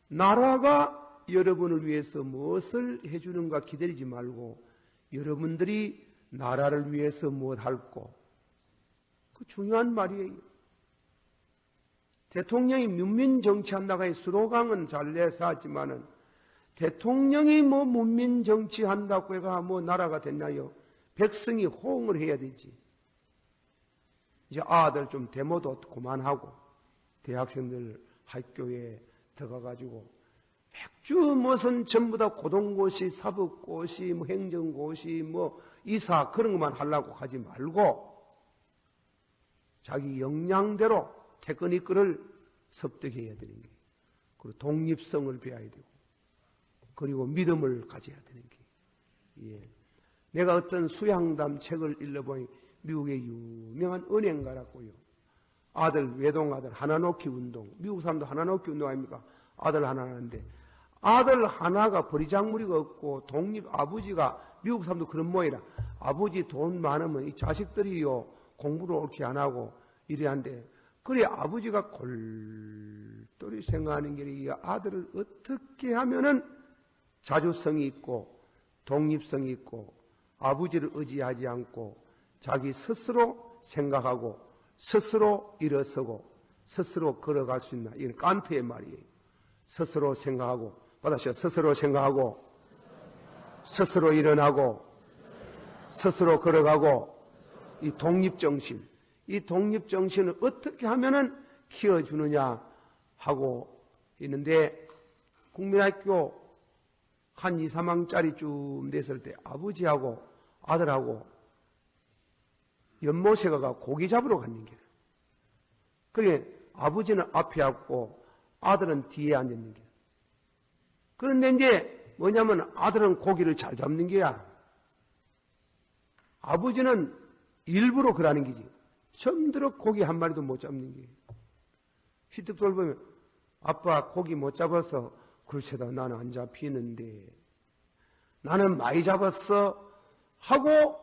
나라가 여러분을 위해서 무엇을 해주는가 기다리지 말고 여러분들이 나라를 위해서 무엇 할고 그 중요한 말이에요. 대통령이 문민정치한다가 스로강은 잘 내서 하지만은 대통령이 뭐 문민정치한다고 해가 뭐 나라가 됐나요? 백성이 호응을 해야 되지. 이제 아들 좀 데모도 그만하고 대학생들 학교에 들어가가지고 백주 무슨 전부 다 고등고시, 사법고시, 뭐 행정고시, 뭐 이사 그런 것만 하려고 하지 말고 자기 역량대로 테크닉을 습득해야 되는 게 그리고 독립성을 배워야 되고 그리고 믿음을 가져야 되는 게 예. 내가 어떤 수양담 책을 읽어보니 미국의 유명한 은행가라고요. 아들 외동아들 하나놓기 운동 미국 사람도 하나놓기 운동 아닙니까? 아들 하나 하는데 아들 하나가 버리장머리가 없고 독립 아버지가 미국 사람도 그런 모양이라 아버지 돈 많으면 이 자식들이요 공부를 옳게 안 하고 이래 한데 그래 아버지가 골똘히 생각하는 게 이 아들을 어떻게 하면은 자주성이 있고 독립성이 있고 아버지를 의지하지 않고 자기 스스로 생각하고 스스로 일어서고 스스로 걸어갈 수 있나? 이건 칸트의 말이에요. 스스로 생각하고, 받아시오. 스스로 생각하고, 스스로 일어나고, 스스로 걸어가고, 이 독립정신. 이 독립정신을 어떻게 하면은 키워주느냐 하고 있는데, 국민학교 한 2, 3학년짜리쯤 됐을 때 아버지하고 아들하고 연못에 가가 고기 잡으러 갔는 게. 그래, 아버지는 앞에 앉고 아들은 뒤에 앉았는 게. 그런데 이제 뭐냐면 아들은 고기를 잘 잡는 게야. 아버지는 일부러 그러는 게지. 처음들어 고기 한 마리도 못 잡는 게. 휘뜩 돌보면 아빠 고기 못 잡아서 글쎄다 나는 안 잡히는데 나는 많이 잡았어 하고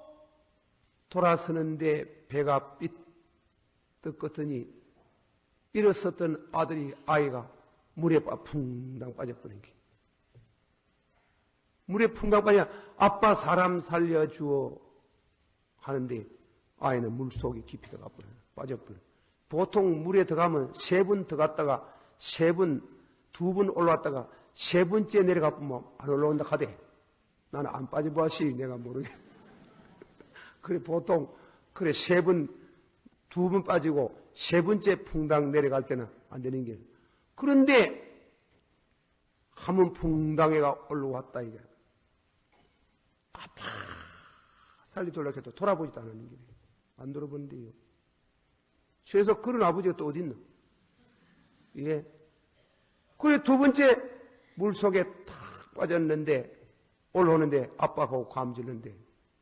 돌아서는데 배가 삐뜩 일어섰던 아이가 물에 풍당 빠져버린 게. 물에 풍당 빠져 아빠 사람 살려주어 하는데 아이는 물속에 깊이 들어가 빠져버려. 보통 물에 들어가면 3분 들어갔다가 2분 올라왔다가 3번째 내려가 보면 안 올라온다 하대. 나는 안 빠져봐시 내가 모르게. 그래 보통 그래 2번 빠지고 3번째 풍당 내려갈 때는 안 되는 게. 그런데 한번 풍당해가 올라왔다 이게. 아파 살리 돌려해도 돌아보지도 않았는 게. 안 돌아본대요. 그래서 그런 아버지가 또 어디 있노? 예. 그래 2번째 물속에 탁 빠졌는데 올라오는데 아빠하고 감질는데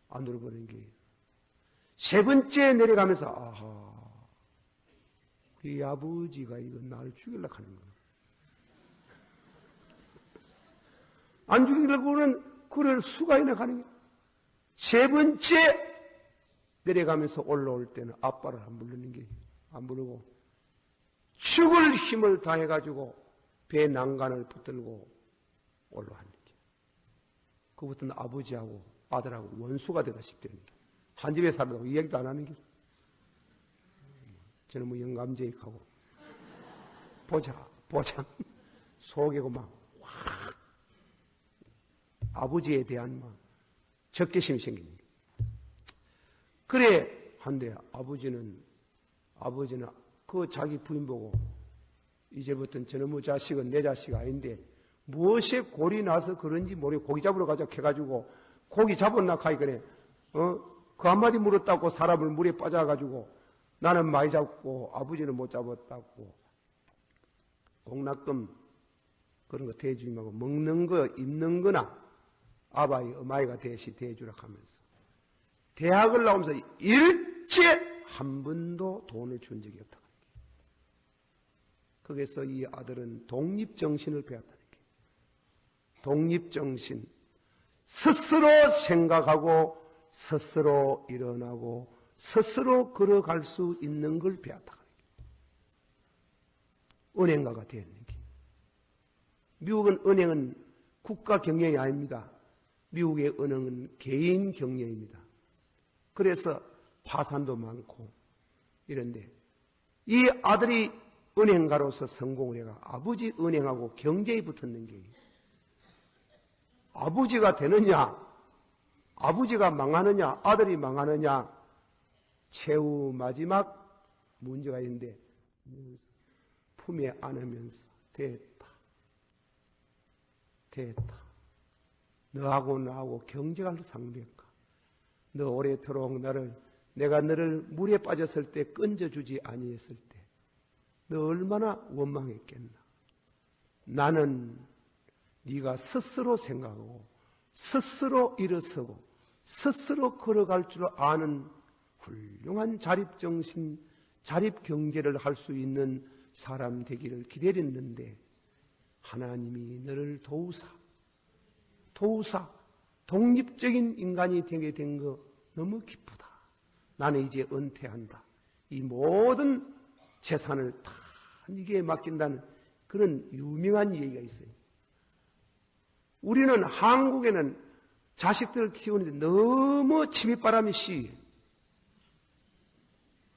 안 돌아보는 게. 3번째 내려가면서 아하 우리 아버지가 이거 나를 죽이려고 하는 거야. 안 죽이려고는 그럴 수가 있나 하는 거야. 3번째 내려가면서 올라올 때는 아빠를 안 부르는 게 안 부르고 죽을 힘을 다해가지고 배 난간을 붙들고 올라왔는 게. 그부터는 아버지하고 아들하고 원수가 되다시피 되는 게. 한 집에 살아도 이야기도 안 하는 게. 저는 뭐 영감제익하고 보자 속이고 막 확 아버지에 대한 막 적개심이 생기는 게. 그래 한데 아버지는 그 자기 부인 보고 이제부터는 저놈의 자식은 내 자식 아닌데 무엇에 골이 나서 그런지 모르고 고기 잡으러 가자 해가지고 고기 잡았나 하이 그래. 그 한마디 물었다고 사람을 물에 빠져가지고 나는 많이 잡고 아버지는 못 잡았다고 공락금 그런 거 대주지 말고 먹는 거 입는 거나 아바이 어마이가 대시 대주라 하면서 대학을 나오면서 일제 한 번도 돈을 준 적이 없다. 거기서 이 아들은 독립정신을 배웠다는 게. 독립정신. 스스로 생각하고 스스로 일어나고 스스로 걸어갈 수 있는 걸 배웠다. 은행가가 되었는 게. 미국은 은행은 국가 경영이 아닙니다. 미국의 은행은 개인 경영입니다. 그래서 파산도 많고 이런데 이 아들이 은행가로서 성공을 해가 아버지 은행하고 경쟁이 붙었는 게 아버지가 되느냐 아버지가 망하느냐 아들이 망하느냐 최후 마지막 문제가 있는데 품에 안으면서 됐다 너하고 나하고 경쟁할 상대인가 너 오래도록 내가 너를 물에 빠졌을 때 건져주지 아니했을 때 너 얼마나 원망했겠나. 나는 네가 스스로 생각하고 스스로 일어서고 스스로 걸어갈 줄 아는 훌륭한 자립정신, 자립경제를 할 수 있는 사람 되기를 기다렸는데 하나님이 너를 도우사 독립적인 인간이 되게 된 거 너무 기쁘다. 나는 이제 은퇴한다. 이 모든 재산을 다 네게 맡긴다는 그런 유명한 얘기가 있어요. 우리는 한국에는 자식들을 키우는데 너무 침입바람이 심해.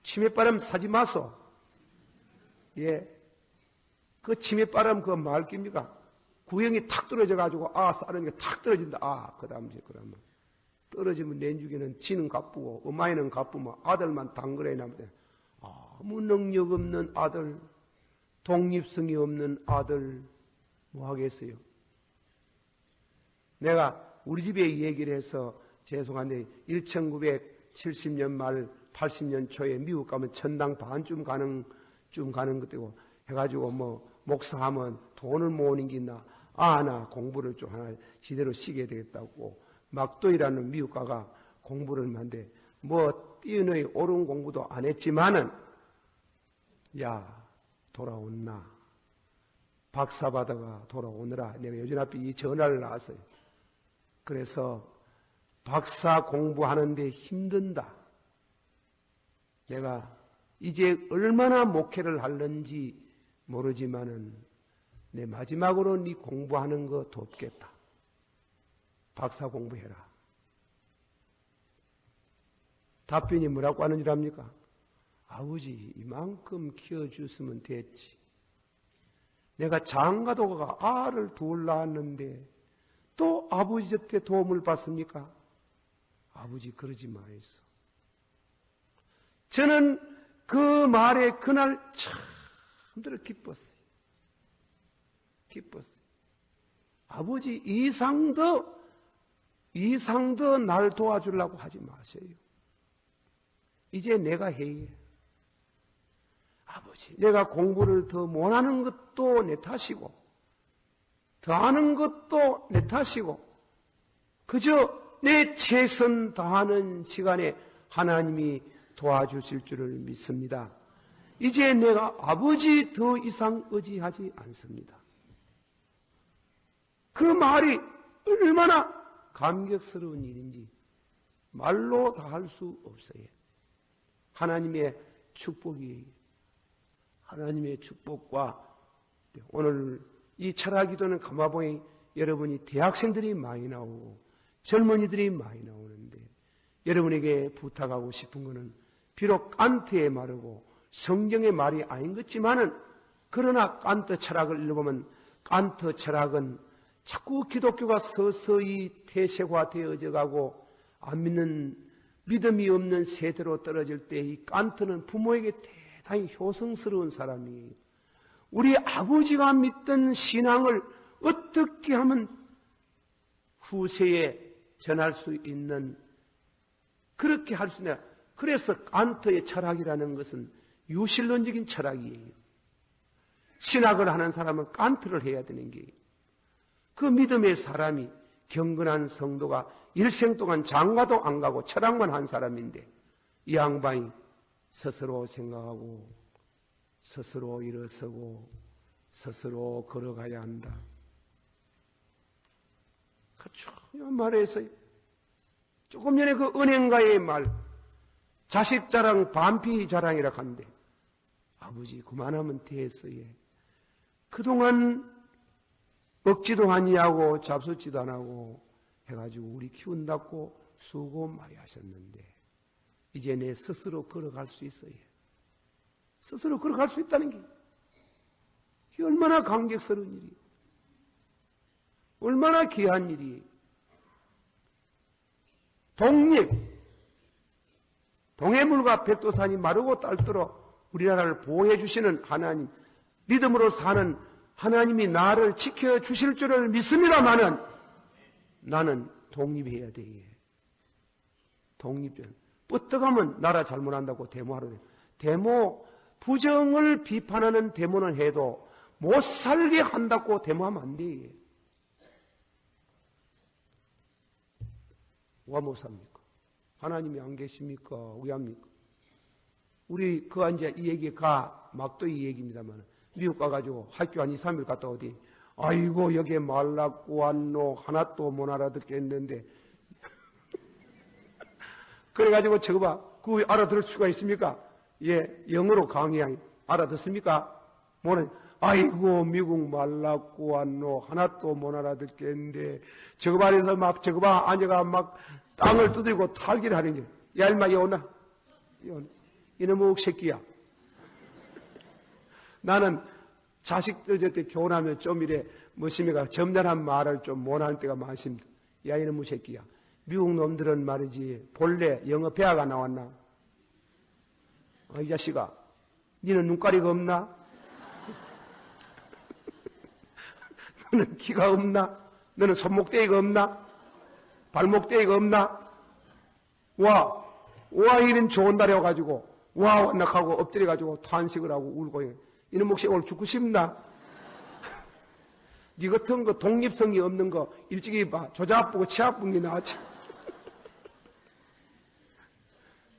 치매바람 사지 마소. 예. 그 치매바람 그거 말깁니까? 구형이 탁 떨어져가지고, 싸는 게 탁 떨어진다. 그러면 떨어지면 내주기는 지는 갚고, 어마이는 갚으면 아들만 당근에 남대. 아무 능력 없는 아들, 독립성이 없는 아들, 뭐 하겠어요? 내가 우리 집에 얘기를 해서 죄송한데 1970년 말 80년 초에 미국 가면 천당 반쯤 가는 것이고 해가지고 뭐 목사하면 돈을 모으는 게 있나? 나 공부를 좀 하나 제대로 시게 되겠다고 막도이라는 미국 가가 공부를 하는데 뭐 뛰어너이 옳은 공부도 안 했지만은 돌아온나? 박사 받아가 돌아오느라 내가 요즘 앞에 이 전화를 나왔어요. 그래서 박사 공부하는데 힘든다. 내가 이제 얼마나 목회를 하는지 모르지만은 내 마지막으로 네 공부하는 거 돕겠다. 박사 공부해라. 답변이 뭐라고 하는 줄 압니까? 아버지 이만큼 키워주시면 됐지. 내가 장가도가 알을 둘 낳았는데 또 아버지 곁에 도움을 받습니까? 아버지 그러지 마이소. 저는 그 말에 그날 참들어 기뻤어요. 아버지 이상도 날 도와주려고 하지 마세요. 이제 내가 해요. 아버지 내가 공부를 더 못하는 것도 내 탓이고 더 하는 것도 내 탓이고 그저 내 최선 다하는 시간에 하나님이 도와주실 줄을 믿습니다. 이제 내가 아버지 더 이상 의지하지 않습니다. 그 말이 얼마나 감격스러운 일인지 말로 다 할 수 없어요. 하나님의 축복이 하나님의 축복과 오늘 이 철학기도는 가마보니 여러분이 대학생들이 많이 나오고 젊은이들이 많이 나오는데 여러분에게 부탁하고 싶은 것은 비록 칸트의 말이고 성경의 말이 아닌 것 같지만은 그러나 칸트 철학을 읽어보면 칸트 철학은 자꾸 기독교가 서서히 태세화되어져 가고 안 믿는 믿음이 없는 세대로 떨어질 때 이 칸트는 부모에게 대단히 효성스러운 사람이에요. 우리 아버지가 믿던 신앙을 어떻게 하면 후세에 전할 수 있는 그렇게 할 수 있냐. 그래서 칸트의 철학이라는 것은 유실론적인 철학이에요. 신학을 하는 사람은 칸트를 해야 되는 게 그 믿음의 사람이 경건한 성도가 일생 동안 장가도 안 가고 철학만 한 사람인데 이 양반이 스스로 생각하고 스스로 일어서고 스스로 걸어가야 한다. 그 중요한 말에서 조금 전에 그 은행가의 말 자식 자랑 반피 자랑이라 한데 아버지 그만하면 됐어요. 그동안 먹지도 아니하고 잡숫지도 안 하고 해가지고 우리 키운다고 수고 많이 하셨는데 이제 내 스스로 걸어갈 수 있어요. 스스로 걸어갈 수 있다는 게 이게 얼마나 감격스러운 일이에요. 얼마나 귀한 일이에요. 동해물과 백두산이 마르고 닳도록 우리나라를 보호해 주시는 하나님, 믿음으로 사는 하나님이 나를 지켜주실 줄을 믿습니다마는 나는 독립해야 돼. 독립전. 뻗어가면 나라 잘못한다고 데모하러 돼. 데모, 부정을 비판하는 데모는 해도 못 살게 한다고 데모하면 안 돼. 왜 못 삽니까? 하나님이 안 계십니까? 왜 합니까? 우리 그 이제 이 얘기가 막도 이 얘기입니다만 미국 가가지고 학교 한 2, 3일 갔다 오더니 아이고 여기에 말랐고 왔노 하나도 못 알아듣겠는데 그래가지고 저거 봐 그거 알아들을 수가 있습니까? 예, 영어로 강의 알아듣습니까? 뭐는 아이고 미국 말랐고 왔노 하나도 못 알아듣겠는데 저거 봐서 막 저거 봐 앉아가 막 땅을 두드리고 탈기를 하는 게 야, 임마, 이 오나? 이놈의 새끼야. 나는 자식들 저때 교훈하면 좀 이래 뭐심이가 점잖한 말을 좀 못할 때가 많습니다. 야 이놈의 새끼야. 미국 놈들은 말이지 본래 영어 배아가 나왔나? 이 자식아, 니는 눈가리가 없나? 너는 귀가 없나? 너는 손목대기가 없나? 발목대기가 없나? 와 이런 좋은 날에 와가지고 와 완락하고 엎드려가지고 탄식을 하고 울고 이놈 혹시 오늘 죽고 싶나? 니 같은 거 독립성이 없는 거 일찍이 봐. 조자 아프고 치 아픈 게 나왔지.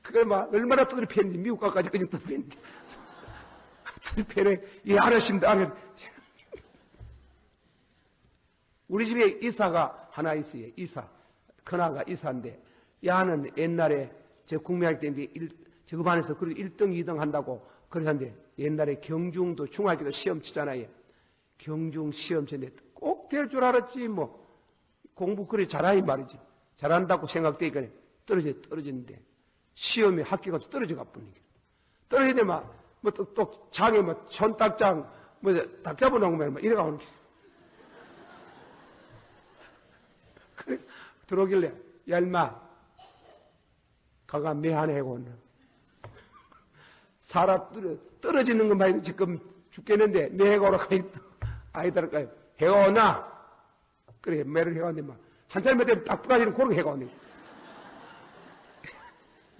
그걸 막 얼마나 두드려 팼니? 미국 가까지 그냥 두드려 팼니? 두드려 팼네. 이 알았습니다. 우리 집에 이사가 하나 있어요. 이사. 큰아가 이사인데 야는 옛날에 저 국민학교 때인데 저 반에서 그래도 1등, 2등 한다고 그러는데 옛날에 경중도 중학교도 시험 치잖아요. 경중 시험 치는데 꼭 될 줄 알았지 뭐. 공부 그래 잘하니 말이지. 잘한다고 생각되니까 떨어지는데 시험에 학교 가서 떨어져 가버리는 게. 떨어지는데 또 장에 손딱장 딱 잡아놓으면 막 이래가 오는 게. 그래 들어오길래 야 인마 가가 매한해고 온나. 사람 떨어지는 것만 해도 지금 죽겠는데 매해가 오라고 했다. 아이들까요? 해가 오나? 그래 매를 해가 왔는데 한참만 되면 딱 부가지는 고르게 해가 왔네.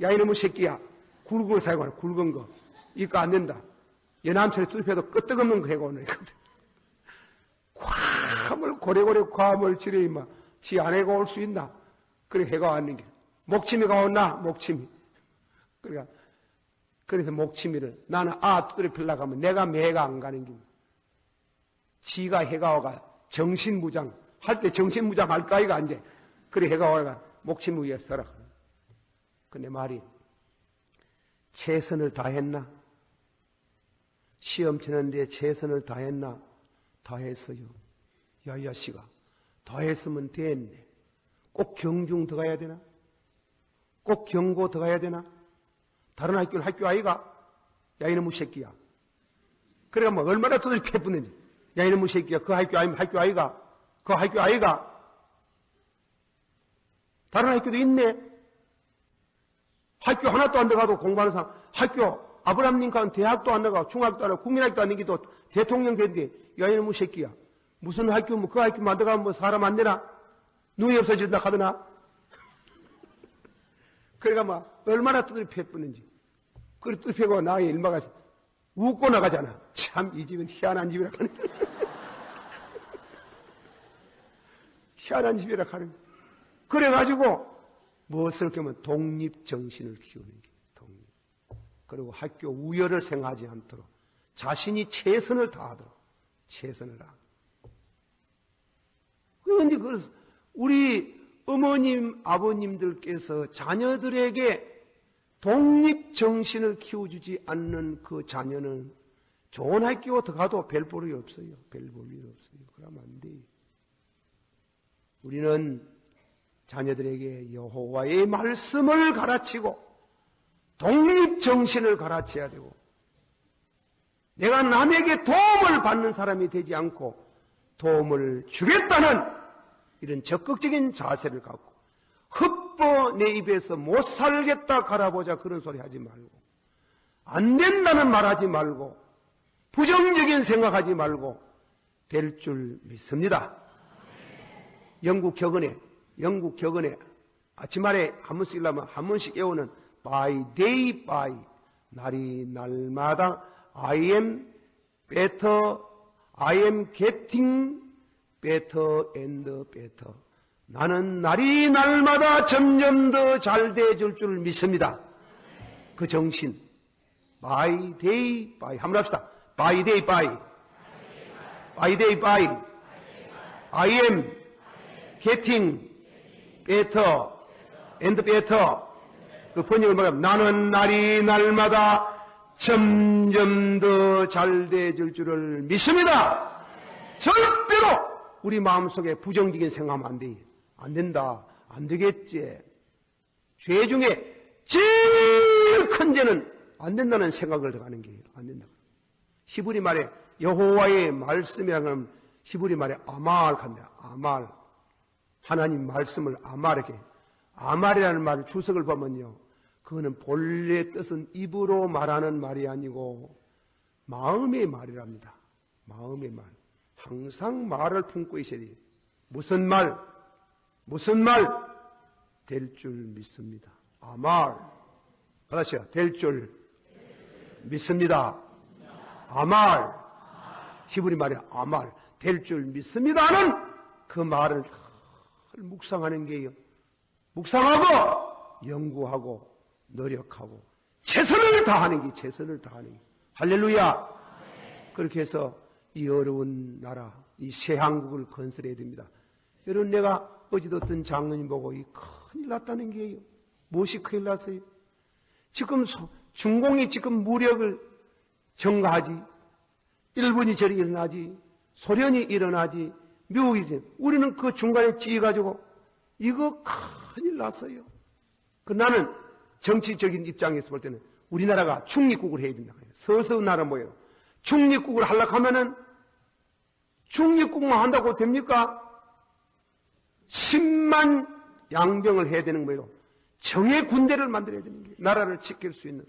야 이놈의 새끼야. 굵은 걸 사용하라. 굵은 거. 이거 안 된다. 연암철에 뚫혀도 끄떡없는 거 해가 오네. 과물 고래고래 과물 지뢰 임마. 지 아내가 올 수 있나? 그래 해가 왔는 게. 목치미가 온나? 목치미. 그래서 목치미를 나는 두드려 필라고 하면 내가 매가 안 가는 게. 지가 해가 와가 정신무장 할 때 정신무장 할까 이가 이제. 그래 해가 와가 목치미 위에 서라. 근데 말이 최선을 다했나? 시험 치는데 최선을 다했나? 다했어요. 야, 이 자식아. 다했으면 됐네. 꼭 경중 들어가야 되나? 꼭 경고 들어가야 되나? 다른 학교는 학교 아이가? 야, 이놈의 새끼야. 그래가 뭐 얼마나 두드려 패부는지. 야, 이놈의 새끼야. 그 학교 아니면 학교 아이가? 그 학교 아이가? 다른 학교도 있네. 학교 하나도 안 들어가도 공부하는 사람, 학교, 아브라함 링컨 대학도 안 나가고 중학도 안 나가고 국민학도 안 나기도 대통령 됐는데, 야, 이놈의 새끼야. 무슨 학교, 그 학교 만들어가면 뭐 사람 안 되나? 눈이 없어진다 하더나? 그래가 막 얼마나 두드려 패뿌는지. 그래 두드려 패고 나의 일마가 웃고 나가잖아. 참 이 집은 희한한 집이라 하는. 희한한 집이라 하는. 그래가지고 무엇을 하면 독립정신을 키우는 게 독립. 그리고 학교 우열을 생각하지 않도록 자신이 최선을 다하도록 최선을 다. 그런데 우리 어머님, 아버님들께서 자녀들에게 독립정신을 키워주지 않는 그 자녀는 좋은 학교 들어가도 별 볼이 없어요. 별 볼이 없어요. 그러면 안 돼요. 우리는 자녀들에게 여호와의 말씀을 가르치고 독립정신을 가르쳐야 되고 내가 남에게 도움을 받는 사람이 되지 않고 도움을 주겠다는 이런 적극적인 자세를 갖고 흩어 내 입에서 못 살겠다 갈아보자 그런 소리 하지 말고 안 된다는 말 하지 말고 부정적인 생각하지 말고 될 줄 믿습니다. 영국 격언에 아침말에 한 번씩 일하면 한 번씩 외우는 by day by 날이 날마다 I am better, I am getting better and better. 나는 날이 날마다 점점 더 잘 돼줄 줄 믿습니다. 그 정신. by day by 한번 합시다. by day by by day by I am getting better and better. 그 번역을 말하면 나는 날이 날마다 점점 더 잘 돼줄 줄을 믿습니다. 절대로 우리 마음속에 부정적인 생각하면 안 돼. 안 된다. 안 되겠지. 죄 중에 제일 큰 죄는 안 된다는 생각을 더 하는 게요. 안 된다. 히브리 말에 여호와의 말씀이라는 건 히브리 말에 아말 한다. 아말. 하나님 말씀을 아말에게. 아말이라는 말 주석을 보면요. 그거는 본래 뜻은 입으로 말하는 말이 아니고 마음의 말이랍니다. 마음의 말. 항상 말을 품고 있어야 돼요. 무슨 말? 무슨 말? 될 줄 믿습니다. 아말. 받았어요. 될 줄 믿습니다. 아말. 히브리 말이 아말. 될 줄 믿습니다는 그 말을 묵상하는 게요. 묵상하고 연구하고 노력하고 최선을 다하는 게 최선을 다하는 게. 할렐루야. 그렇게 해서 이 어려운 나라, 이 새한국을 건설해야 됩니다. 여러분, 내가 어제도 어떤 장로님 보고 이 큰일 났다는 게요. 무엇이 큰일 났어요? 지금 중공이 지금 무력을 증가하지, 일본이 저리 일어나지, 소련이 일어나지, 미국이 일어나지. 우리는 그 중간에 찌가지고 이거 큰일 났어요. 나는 정치적인 입장에서 볼 때는 우리나라가 중립국을 해야 된다. 서서 나라 모여로 중립국을 하려고 하면은 중립국만 한다고 됩니까? 10만 양병을 해야 되는 거예요. 정예 군대를 만들어야 되는 거예요. 나라를 지킬 수 있는.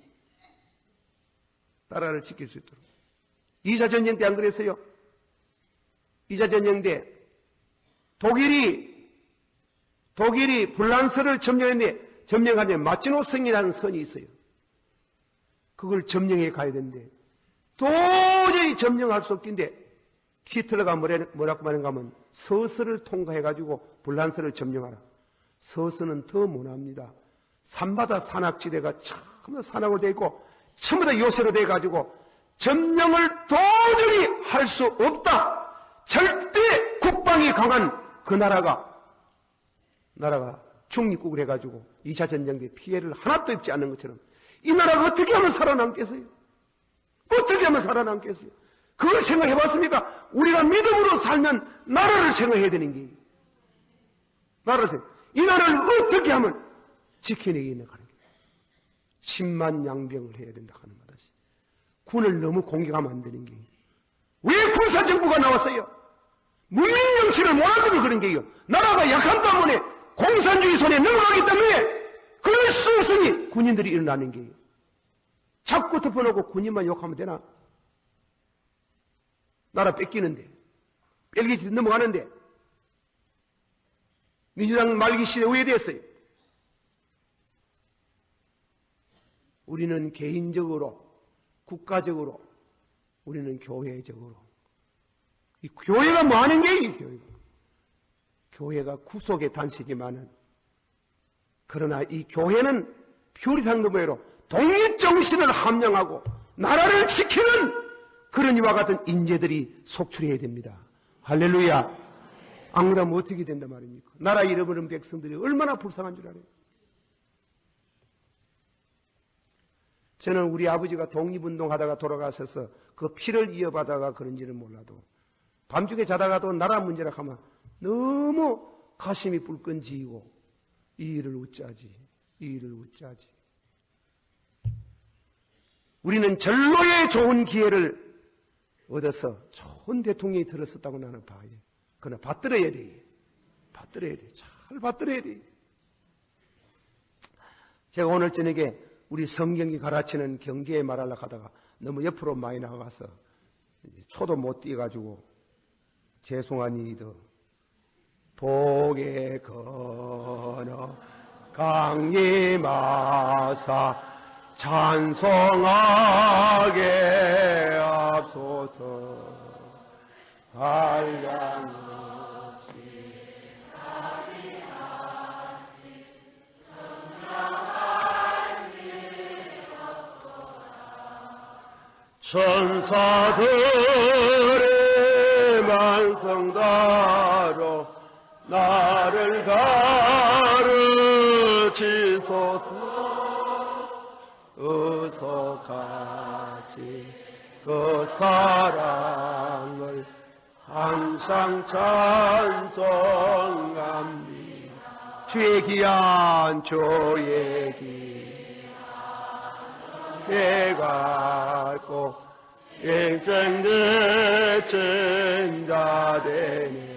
나라를 지킬 수 있도록. 2차 전쟁 때 안 그랬어요? 2차 전쟁 때 독일이 불란서를 점령했는데 점령하는데 마치노 성이라는 선이 있어요. 그걸 점령해 가야 되는데 도저히 점령할 수 없긴데 히틀러가 뭐라고 말했는가 하면 서서를 통과해가지고 불란서를 점령하라. 서서는 더 못합니다. 산바다 산악지대가 전부 산악으로 되어 있고 전부 다 요새로 돼가지고 점령을 도저히 할 수 없다. 절대 국방이 강한 그 나라가 중립국을 해가지고 2차 전쟁 때 피해를 하나도 입지 않는 것처럼 이 나라가 어떻게 하면 살아남겠어요? 어떻게 하면 살아남겠어요? 그걸 생각해 봤습니까? 우리가 믿음으로 살면 나라를 생각해야 되는 게. 나라를 생각. 이 나라를 어떻게 하면 지켜내겠나 하는 게. 10만 양병을 해야 된다 하는 거다시. 군을 너무 공격하면 안 되는 게. 왜 군사정부가 나왔어요? 문민정치를 몰아주고 그런 게요. 나라가 약한 때문에 공산주의 손에 넘어가기 때문에 그럴 수 없으니 군인들이 일어나는 게요. 자꾸 덮어놓고 군인만 욕하면 되나? 나라 뺏기는데, 뺄기지 넘어가는데, 민주당 말기 시대에 왜 됐어요? 우리는 개인적으로, 국가적으로, 우리는 교회적으로. 이 교회가 뭐 하는 게 이 교회가? 교회가 구속의 단체지만은, 그러나 이 교회는 퓨리탄 모여로 독립정신을 함양하고 나라를 지키는 그런 이와 같은 인재들이 속출해야 됩니다. 할렐루야. 안 그러면 어떻게 된단 말입니까? 나라 잃어버린 백성들이 얼마나 불쌍한 줄 알아요. 저는 우리 아버지가 독립운동하다가 돌아가셔서 그 피를 이어받아가 그런지는 몰라도 밤중에 자다가도 나라 문제라 하면 너무 가슴이 불끈지이고 이 일을 어쩌지, 이 일을 어쩌지. 우리는 전로의 좋은 기회를 얻어서 좋은 대통령이 들었었다고 나는 봐요. 그러나 받들어야 돼. 받들어야 돼. 잘 받들어야 돼. 제가 오늘 저녁에 우리 성경이 가르치는 경제에 말하려고 하다가 너무 옆으로 많이 나가서 초도 못 띄어가지고 죄송하니이더 복에 건어 강림하사 찬송하게 앞서서 한량없이 자비하시 성량한 일 없도다 천사들의 만성다로 나를 가르치소서 어서 가시 그 사랑을 항상 찬송합니다. 주의 귀한 주의 귀한 해갖고 일생들 증자되네.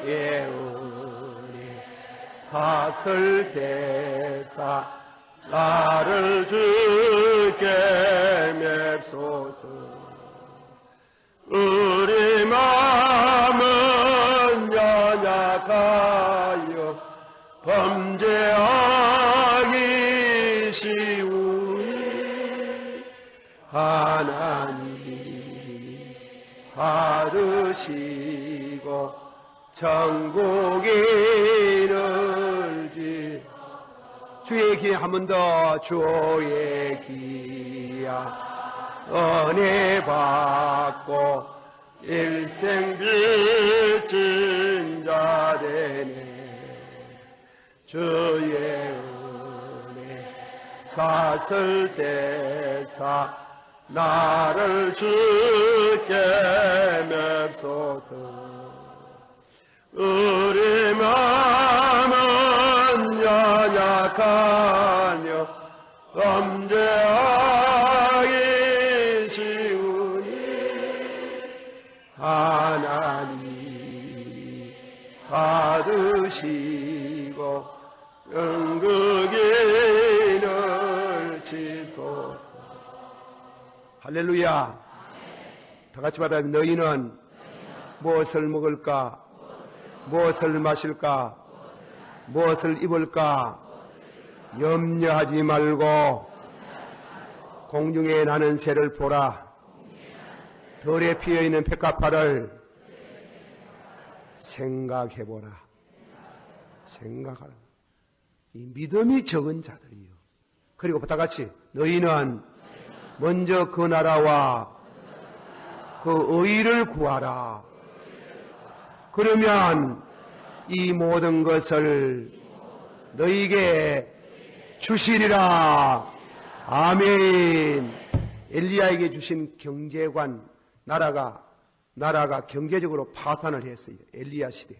예우리 사슬대사 나를 주께 맵소서. 우리 마음은 연약하여 범죄하기 쉬우니 하나님 받으시고 천국에 이르지. 주의 기회 한 번 더. 주의 기야 은혜 받고 일생 빌진 자 되네. 주의 은혜 사슬대사 나를 주께 맵소서. 우리 마음은 연약하며 범죄하기 쉬우니 하나님 받으시고 연극인을 치소서. 할렐루야. 다 같이 받아. 너희는 무엇을 먹을까? 무엇을 마실까? 무엇을 입을까? 염려하지 말고 공중에 나는 새를 보라. 들에 피어있는 백합화를 생각해보라. 생각하라. 이 믿음이 적은 자들이요. 그리고 다 같이 너희는 먼저 그 나라와 그 의를 구하라. 그러면 이 모든 것을 너희에게 주시리라. 아멘. 엘리야에게 주신 경제관, 나라가 경제적으로 파산을 했어요. 엘리야 시대.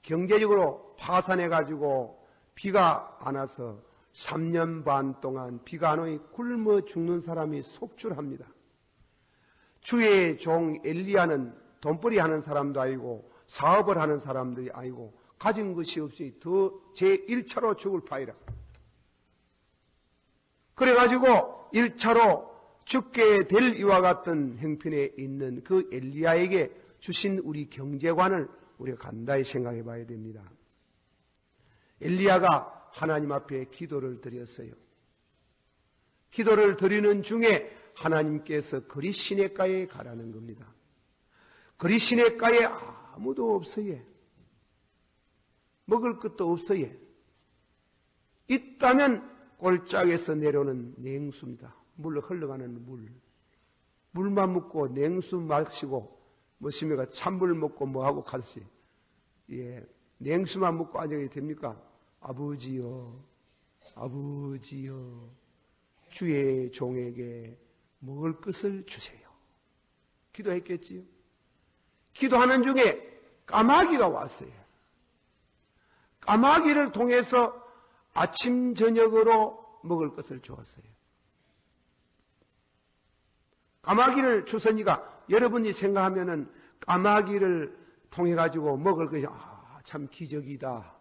경제적으로 파산해가지고 비가 안 와서 3년 반 동안 비가 안 오니 굶어 죽는 사람이 속출합니다. 주의 종 엘리야는 돈벌이 하는 사람도 아니고 사업을 하는 사람들이 아니고 가진 것이 없이 더 제1차로 죽을 파이라. 그래가지고 1차로 죽게 될 이와 같은 형편에 있는 그 엘리야에게 주신 우리 경제관을 우리가 간단히 생각해 봐야 됩니다. 엘리야가 하나님 앞에 기도를 드렸어요. 기도를 드리는 중에 하나님께서 그리 시냇가에 가라는 겁니다. 그리 시냇가에 아무도 없어요. 먹을 것도 없어요. 있다면 골짜기에서 내려오는 냉수입니다. 물로 흘러가는 물. 물만 먹고 냉수 마시고 뭐시면가 찬물 먹고 뭐하고 가듯이 냉수만 먹고 앉아게 됩니까? 아버지여, 아버지여, 주의 종에게 먹을 것을 주세요. 기도했겠지요. 기도하는 중에 까마귀가 왔어요. 까마귀를 통해서 아침 저녁으로 먹을 것을 주었어요. 까마귀를 주서니까 여러분이 생각하면은 까마귀를 통해 가지고 먹을 것이 참 기적이다.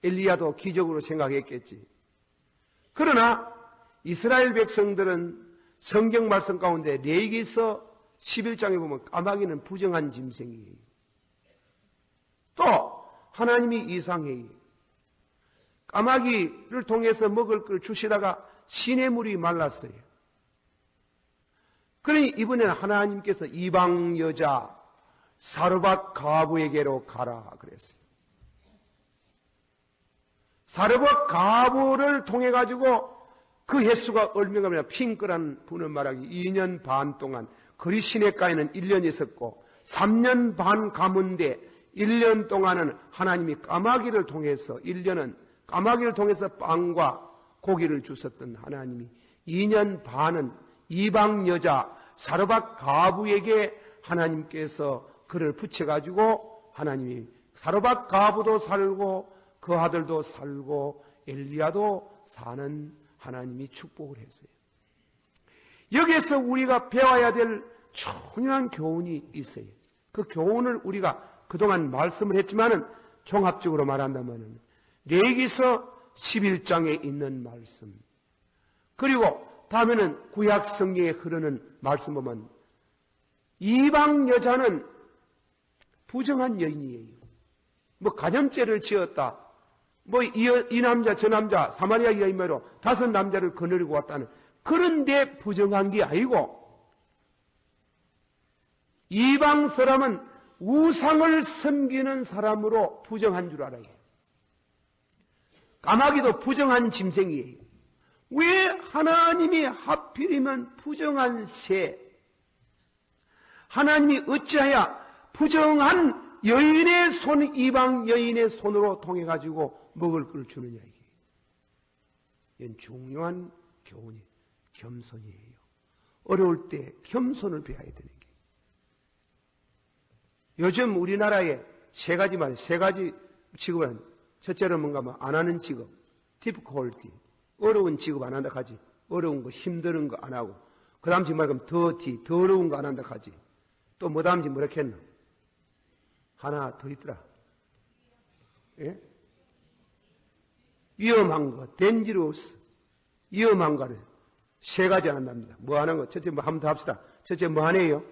엘리야도 기적으로 생각했겠지. 그러나 이스라엘 백성들은 성경 말씀 가운데 레위기서 11장에 보면 까마귀는 부정한 짐승이에요. 또 하나님이 이상해요. 까마귀를 통해서 먹을 걸 주시다가 시냇물이 말랐어요. 그러니 이번에는 하나님께서 이방 여자 사르밧 가부에게로 가라 그랬어요. 사르밧 가부를 통해 가지고 그 횟수가 얼마가 되냐 핑크라는 분은 말하기 2년 반 동안 그리 시냇가에는 1년 있었고 3년 반 가문데 1년 동안은 하나님이 까마귀를 통해서 1년은 까마귀를 통해서 빵과 고기를 주셨던 하나님이 2년 반은 이방 여자 사르밧 가부에게 하나님께서 그를 붙여가지고 하나님이 사르밧 가부도 살고 그 아들도 살고 엘리야도 사는 하나님이 축복을 했어요. 여기에서 우리가 배워야 될 중요한 교훈이 있어요. 그 교훈을 우리가 그동안 말씀을 했지만은 종합적으로 말한다면은 레위기서 11장에 있는 말씀, 그리고 다음에는 구약 성경에 흐르는 말씀 보면 이방 여자는 부정한 여인이에요. 뭐 가정죄를 지었다, 뭐 이 남자 저 남자 사마리아 여인으로 5 남자를 거느리고 왔다는, 그런데 부정한 게 아니고 이방 사람은 우상을 섬기는 사람으로 부정한 줄 알아요. 까마귀도 부정한 짐승이에요. 왜 하나님이 하필이면 부정한 새, 하나님이 어찌하여 부정한 여인의 손, 이방 여인의 손으로 통해가지고 먹을 걸 주느냐, 이게. 이건 중요한 교훈이 겸손이에요. 어려울 때 겸손을 배워야 되는 게. 요즘 우리나라에 세 가지 직업을 하는, 첫째로 뭔가 뭐 안 하는 직업, difficulty, 어려운 직업 안 한다 하지. 어려운 거, 힘드는 거 안 하고. 그 다음 직 말하면 dirty, 더러운 거 안 한다 하지. 또 뭐 다음 직 뭐라 했나? 하나 더 있더라. 예? 위험한 거, dangerous, 위험한 거를 3가지 안 한답니다. 뭐 하는 거? 첫째 뭐 한번 더 합시다. 첫째 뭐 하네요?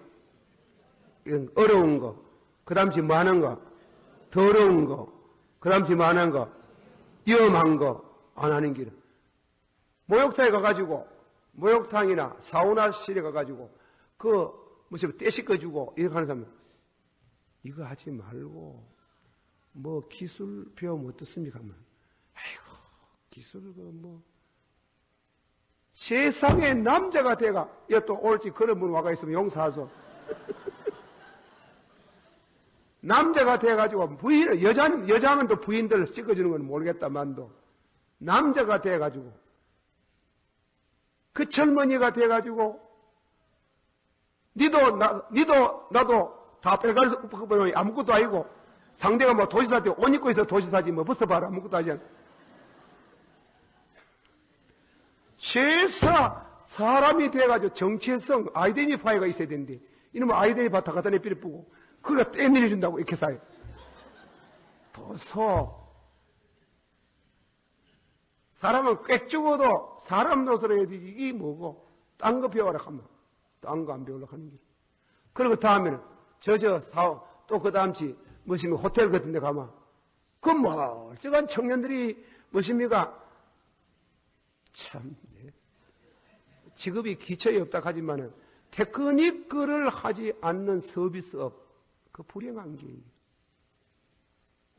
이건 어려운 거. 그 다음 직 뭐 하는 거? 더러운 거. 그 다음 직 뭐 하는 거? 위험한 거 안 하는 길은. 목욕탕에 가가지고, 목욕탕이나 사우나실에 가가지고, 무슨 때 씻어주고, 이렇게 하는 사람은, 이거 하지 말고, 뭐, 기술 배우면 어떻습니까? 아이고, 기술, 세상에 남자가 돼가, 또 올지 그런 분 와가 있으면 용서하소. 남자가 돼가지고, 여자는 또 부인들 찍어주는 건 모르겠다만도, 남자가 돼가지고, 그 젊은이가 돼가지고, 니도 나도 다 빼갈 거면 아무것도 아니고, 상대가 뭐 도시사한테 옷 입고 있어 도시사지 뭐 벗어봐라 아무것도 하지 않아. 사람이 돼가지고 정체성, 아이덴티파이가 있어야 되는데, 이놈은 아이덴티파 다 갖다 내삐를 뿌고, 그거 떼밀어준다고 이렇게 사요. 도서. 사람은 꽤 죽어도 사람 노릇을 해야 되지. 이게 뭐고? 딴 거 배워라 하면 딴 거 안 배우려고 하는 길. 그리고 다음에는 또 그 다음치 뭐십니까? 호텔 같은 데 가면 그 멀쩡한 청년들이 뭐십니까? 참 직업이 기초에 없다 하지만은 테크니크를 하지 않는 서비스업, 그 불행한 게,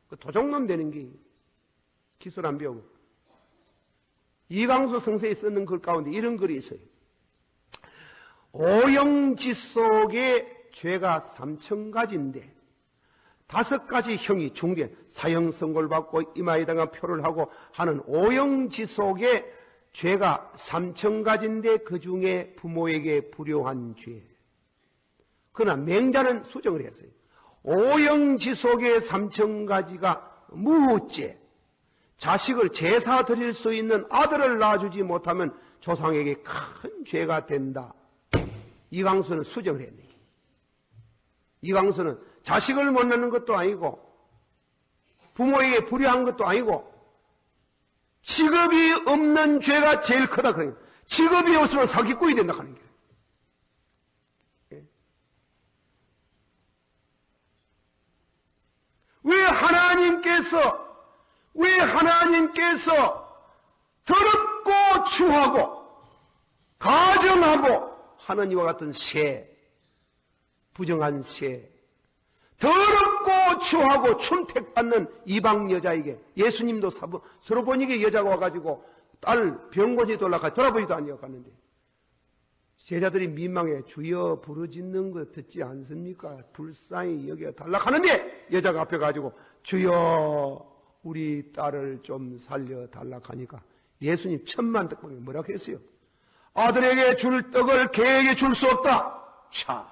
그 도둑놈 되는 게 기술 안 배우고. 이강수 성서에 쓰는 글 가운데 이런 글이 있어요. 오영지 속에 죄가 3000가지인데 5가지 형이 중대 사형 선고를 받고 이마에 당한 표를 하고 하는 오영지 속에 죄가 3000가지인데 그 중에 부모에게 불효한 죄. 그러나 맹자는 수정을 했어요. 오영지 속에 3000가지가 무죄. 자식을 제사 드릴 수 있는 아들을 낳아주지 못하면 조상에게 큰 죄가 된다. 이강수는 수정을 했네. 이강수는 자식을 못 낳는 것도 아니고 부모에게 불효한 것도 아니고 직업이 없는 죄가 제일 크다 그래요. 직업이 없으면 사기꾼이 된다 하는 거예요. 왜 하나님께서 더럽고 추하고 가정하고 하는 이와 같은 부정한 더럽고 추하고 춘택받는 이방 여자에게, 예수님도 서로보니게 여자가 와가지고 딸 병고지 돌아보지도 아니었는데 제자들이 민망해 주여 부르짖는 거 듣지 않습니까? 불쌍히 여겨 달라 하는데 여자가 앞에 가지고 주여 우리 딸을 좀 살려 달라 하니까 예수님 천만 떡방에 뭐라고 했어요? 아들에게 줄 떡을 개에게 줄 수 없다. 차,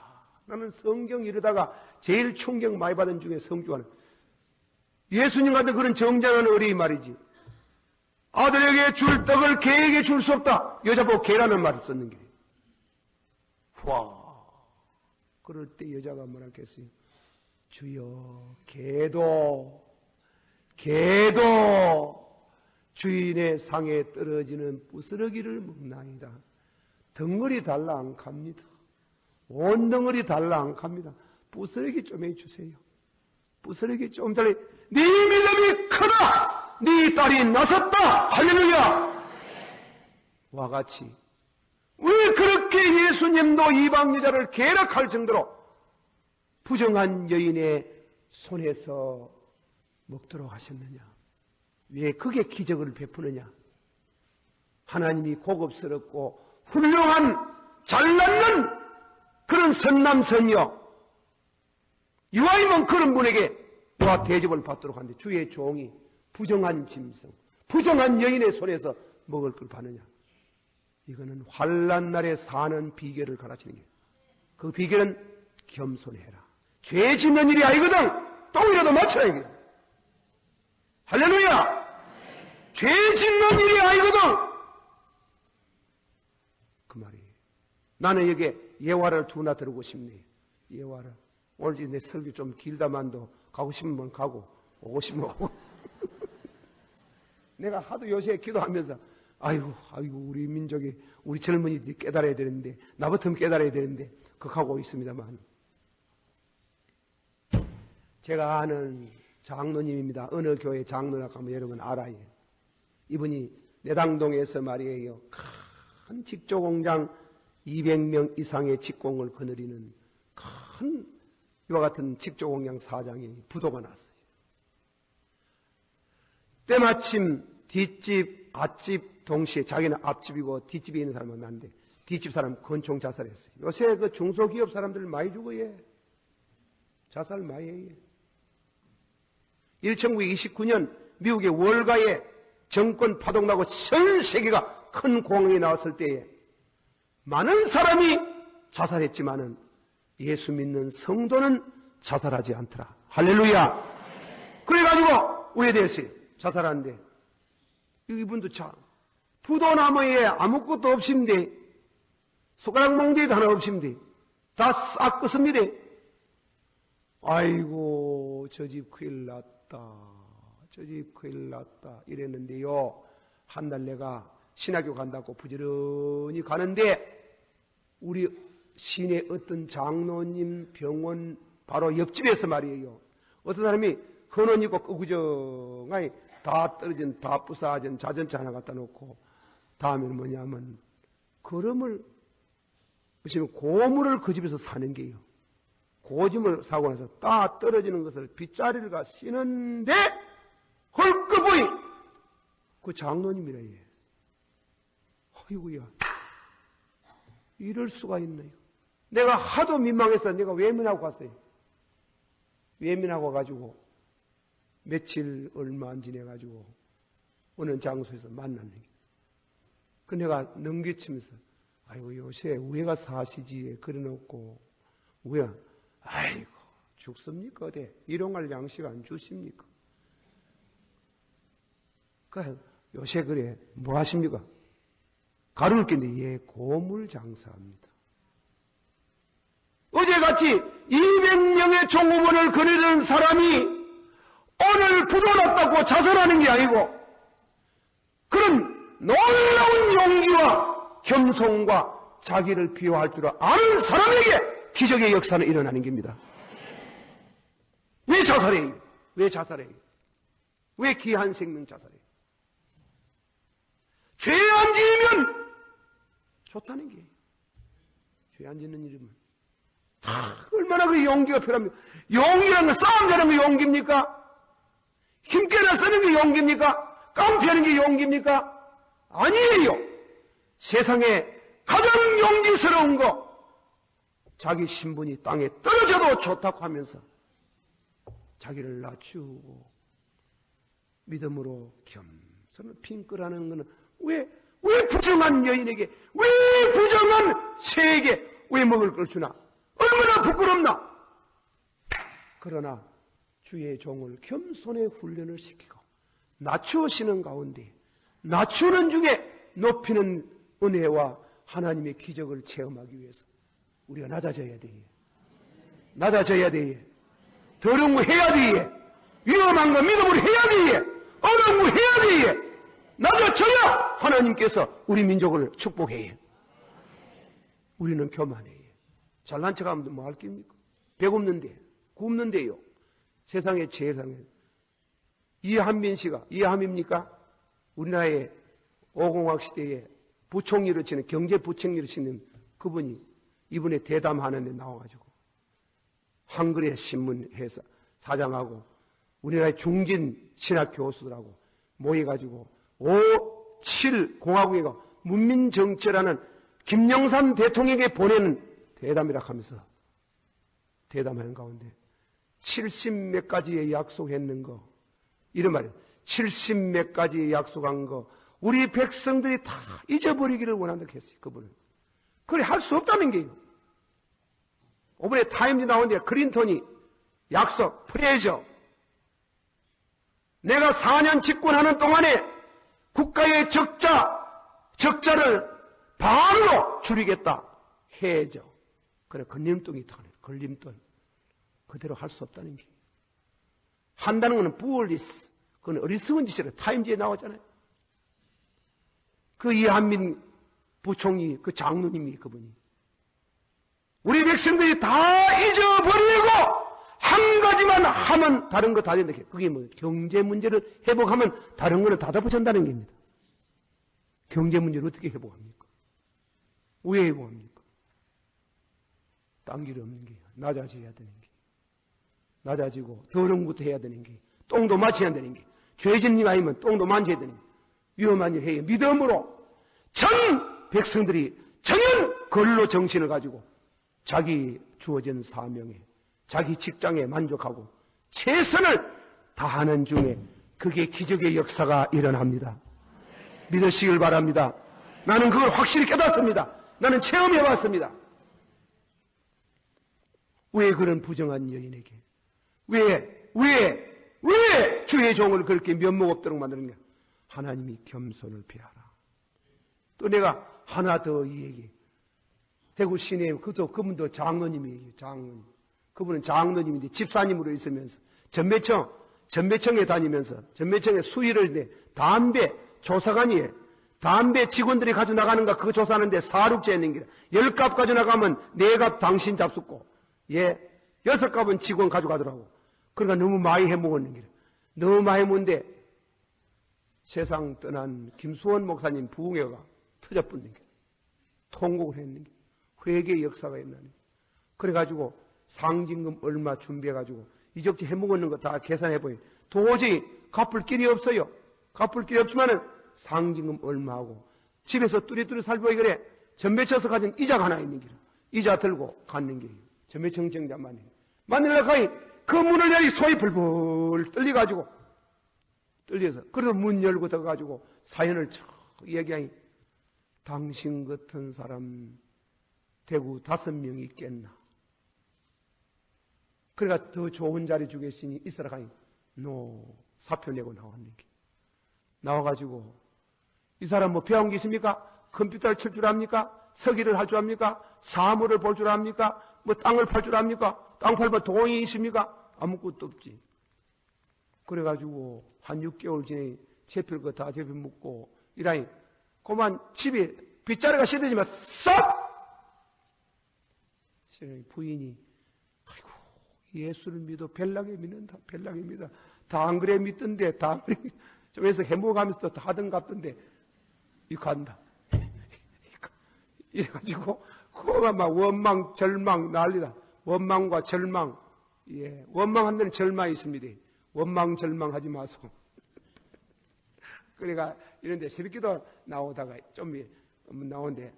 나는 성경 이러다가 제일 충격 많이 받은 중에 성주하는 예수님 같은 그런 정장한 어린이 말이지. 아들에게 줄 떡을 개에게 줄 수 없다. 여자 보고 개라는 말을 썼는 게. 와. 그럴 때 여자가 뭐라 했겠어요? 주여, 개도 주인의 상에 떨어지는 부스러기를 먹나이다. 덩어리 달라 안 갑니다. 온 덩어리 달라 안 갑니다. 부스러기 좀 해주세요. 부스러기 좀 달라. 네 믿음이 크다. 네 딸이 나섰다. 할렐루야. 와 같이 왜 그렇게 예수님도 이방 여자를 계략할 정도로 부정한 여인의 손에서 먹도록 하셨느냐? 왜 그게 기적을 베푸느냐? 하나님이 고급스럽고 훌륭한 잘났는 그런 선남선녀 이와이면 그런 분에게 와 대접을 받도록 하는데 주의 종이 부정한 짐승, 부정한 여인의 손에서 먹을 걸 받느냐? 이거는 환난 날에 사는 비결을 가르치는 게, 그 비결은 겸손해라. 죄 짓는 일이 아니거든. 똥이라도 맞춰라 이게. 할렐루야. 죄 짓는 일이 아니거든. 그 말이에요. 나는 여기에 예화를 두나 들고 싶네. 예화를. 오늘 내 설교 좀 길다만도 가고 싶으면 가고 오고 싶으면 오고. 내가 하도 요새 기도하면서 아이고 우리 민족이 우리 젊은이들이 깨달아야 되는데 나부터 깨달아야 되는데 그렇게 하고 있습니다만, 제가 아는 장로님입니다. 어느 교회 장로라고 하면 여러분 알아요. 이분이 내당동에서 말이에요. 큰 직조공장 200명 이상의 직공을 거느리는 큰 이와 같은 직조공장 사장이 부도가 났어요. 때마침 뒷집, 앞집 동시에 자기는 앞집이고 뒷집에 있는 사람은 난데 뒷집 사람 권총 자살했어요. 요새 그 중소기업 사람들 많이 죽어요. 자살 많이 해요. 1929년 미국의 월가에 정권 파동나고 전 세계가 큰 공황이 나왔을 때에 많은 사람이 자살했지만은 예수 믿는 성도는 자살하지 않더라. 할렐루야. 그래가지고 우리에 대해서 자살하는데 이분도 참 부도나무에 아무것도 없습니다. 손가락 몽둥이도 하나 없습니다. 다 싹 끄습니다. 아이고 저 집 큰일 났다. 저 집 큰일 났다. 이랬는데요. 한 날 내가 신학교 간다고 부지런히 가는데 우리 시내 어떤 장로님 병원 바로 옆집에서 말이에요. 어떤 사람이 헌옷 입고 끄구정하니 다 떨어진 다 부사진 자전차 하나 갖다 놓고 다음에는 뭐냐면 거름을 보시면 고물을 그 집에서 사는 게요. 고짐을 사고 나서 다 떨어지는 것을 빗자리를 가 씌는데 헐끄보이 그 장로님이라 얘. 어이구야 이럴 수가 있나요? 내가 하도 민망해서 내가 외면하고 갔어요. 외면하고 가지고 며칠 얼마 안 지내가지고 어느 장소에서 만났네. 그 내가 넘기치면서 아이고 요새 우회가 사시지에 그래놓고 우회 아이고 죽습니까? 어디 일용할 양식 안 주십니까? 그 요새 그래 뭐 하십니까? 가루를 깼는데 예 고물 장사합니다. 어제같이 200명의 종업원을 거느리는 사람이 오늘 부도났다고 자살하는 게 아니고 그런 놀라운 용기와 겸손과 자기를 비호할 줄 아는 사람에게 기적의 역사는 일어나는 겁니다. 왜 자살해요? 왜 자살해요? 왜 귀한 생명 자살해요? 죄 안 지으면 좋다는 게 죄 안 짓는 일이면 얼마나 그 용기가 필요합니까? 용기라는 건 싸움자는 게 용기입니까? 힘께나 쓰는 게 용기입니까? 깡패하는 게 용기입니까? 아니에요. 세상에 가장 용기스러운 거 자기 신분이 땅에 떨어져도 좋다고 하면서 자기를 낮추고 믿음으로 겸손을 핑크라는 것은 왜 부정한 여인에게 왜 부정한 새에게 왜 먹을 걸 주나? 얼마나 부끄럽나? 그러나 주의 종을 겸손의 훈련을 시키고 낮추시는 가운데 낮추는 중에 높이는 은혜와 하나님의 기적을 체험하기 위해서 우리가 낮아져야 돼. 낮아져야 돼. 더러운 거 해야 돼. 위험한 거 믿음으로 해야 돼. 어려운 거 해야 돼. 낮아져야 하나님께서 우리 민족을 축복해. 우리는 교만해. 잘난 척하면 뭐 할 깁니까? 배고픈데, 굶는데요. 세상에 제일 상해. 이한민 씨가, 이한민입니까? 우리나라의 오공학 시대에 부총리로 치는, 경제부총리로 치는 그분이 이분의 대담하는 데 나와가지고 한글의 신문 회사 사장하고 우리나라의 중진 신학 교수들하고 모여가지고 7 공화국이가 문민정치라는 김영삼 대통령에게 보내는 대담이라 하면서 대담하는 가운데 70몇 가지의 약속했는 거, 이런 말이에요. 70몇 가지 약속한 거 우리 백성들이 다 잊어버리기를 원한다고 했어요. 그분은. 그래 할 수 없다는 게요. 이번에 타임즈 나오는데 클린턴이 약속, 프레저, 내가 4년 집권하는 동안에 국가의 적자를 반으로 줄이겠다. 해죠. 그래 걸림돌이 타네. 걸림돌. 그대로 할 수 없다는 게. 한다는 것은 부얼리스. 그건 어리석은 짓이라 타임즈에 나왔잖아요. 그 이한민 부총리, 그 장로님이 그분이. 우리 백성들이 다 잊어버리고 한 가지만 하면 다른 거 다 된다. 그게 뭐 경제 문제를 회복하면 다른 거는 다 덮어진다는 겁니다. 경제 문제를 어떻게 회복합니까? 왜 회복합니까? 딴 길 없는 게 낮아져야 되는 게. 낮아지고 더러운 것도 해야 되는 게. 똥도 맞춰야 되는 게. 죄짓는 아니면 똥도 만져야 되는 게. 위험한 일 해요. 믿음으로 전 백성들이 전혀 걸로 정신을 가지고 자기 주어진 사명에, 자기 직장에 만족하고 최선을 다하는 중에 그게 기적의 역사가 일어납니다. 믿으시길 바랍니다. 나는 그걸 확실히 깨닫습니다. 나는 체험해봤습니다. 왜 그런 부정한 여인에게, 왜 주의 종을 그렇게 면목 없도록 만드는가? 하나님이 겸손을 배하라. 또 내가 하나 더 이 얘기. 대구 시내 그분도 장로님이에요. 장로님. 그분은 장로님인데 집사님으로 있으면서 전매청에 다니면서 전매청에 수의를 내 담배 조사관이에요. 담배 직원들이 가져 나가는가 그거 조사하는데 4륙제 있는 게 10갑 가져 나가면 4갑 당신 잡숫고 6갑은 직원 가져가더라고. 그러니까 너무 많이 해먹었는 게 너무 많이 해먹는데 세상 떠난 김수원 목사님 부흥회가 터져붙는 게 통곡을 했는 게 회개의 역사가 있나니. 그래가지고 상징금 얼마 준비해가지고 이적지 해먹었는 거 다 계산해보니 도저히 갚을 길이 없어요. 갚을 길이 없지만은 상징금 얼마하고 집에서 뚜리뚜리 살보이 그래. 전매쳐서 가진 이자가 하나 있는 길이야. 이자 들고 갔는 길이에요. 전매청정자만이. 만일날 가니 그 문을 열이 소이 불불 떨려가지고 떨려서 그래서 문 열고 들어가지고 사연을 쭉 얘기하니 당신 같은 사람 대구 5명이 있겠나. 그러니까 더 좋은 자리 주겠으니 있으라 가니 사표 내고 나왔는 게. 나와가지고 이 사람 뭐 배운 게 있습니까? 컴퓨터를 칠 줄 압니까? 서기를 할 줄 압니까? 사물을 볼 줄 압니까? 뭐 땅을 팔 줄 압니까? 땅 팔면 돈이 있습니까? 아무것도 없지. 그래가지고 한 6개월 전에 제필 거 다 제필 묻고 이라니 그만 집에 빗자루가 씻어지면 싹! 부인이 아이고 예수를 믿어 벨락에 믿는다. 벨락에 믿어. 다 안 그래 믿던데 다 안 그래 좀 해서 해먹으면서 다 하던 같던데 이 간다. 이래가지고 그거만 막 원망 절망 난리다. 원망과 절망. 예, 원망한 데는 절망이 있습니다. 원망 절망하지 마소. 그러니까 이런데 새벽기도 나오다가 좀 나오는데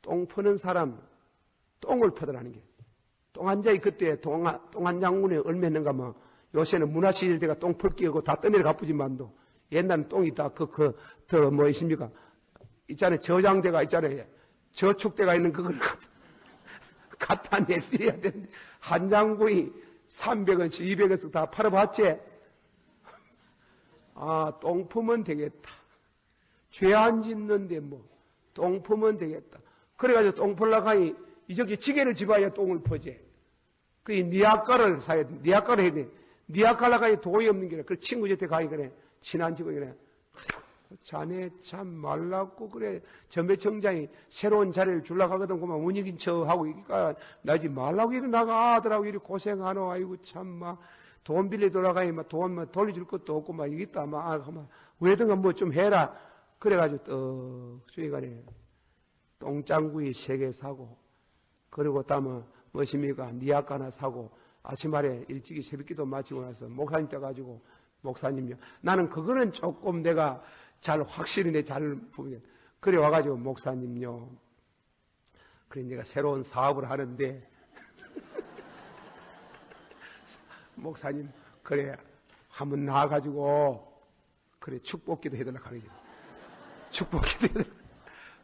똥 퍼는 사람 똥을 퍼더라는 게. 똥 한 장이 그때 똥 한 장군에 얼마 했는가 뭐 요새는 문화시설대가 똥 펄끼고 다 떠내려 갚으지만도 옛날엔 똥이 다 더 뭐 있습니까? 있잖아요. 저장대가 있잖아요. 저축대가 있는 그걸 갖다 내드려야 되는데 한 장군이 300원씩 200원씩 다 팔아봤지. 똥 품으면 되겠다. 죄 안 짓는데 뭐 똥 품으면 되겠다. 그래가지고 똥 풀려고 하니 이저기 지게를 집어야 똥을 퍼지. 그 니아까를 사야 돼. 니아까를 해야 돼. 니아까를 가니 돈이 없는 게라. 그 친구 곁에 가니 그래. 친한 친구 그래. 자네 참 말랐고 그래. 전배청장이 새로운 자리를 주려고 하거든. 그만 운이긴 척하고 그러니까 나지 말라고 이리 나가 아들하고 이리 고생하노. 아이고 참 막 돈 빌려 돌아가니 막 돈 막 돌려줄 것도 없고 막 이겠다. 막 왜든가 뭐 좀 해라. 그래가지고 떡 수익하네. 똥장구이 3개 사고 그리고 다음은 무엇입니까? 니아까 하나 사고 아침말에 일찍이 새벽기도 마치고 나서 목사님 떠가지고 목사님요. 나는 그거는 조금 내가 잘 확실히 잘 보면 그래 와가지고 목사님요. 그래 내가 새로운 사업을 하는데 목사님 그래 한번 나와가지고 그래 축복기도 해달라고 하는 게 축복기도 해달라고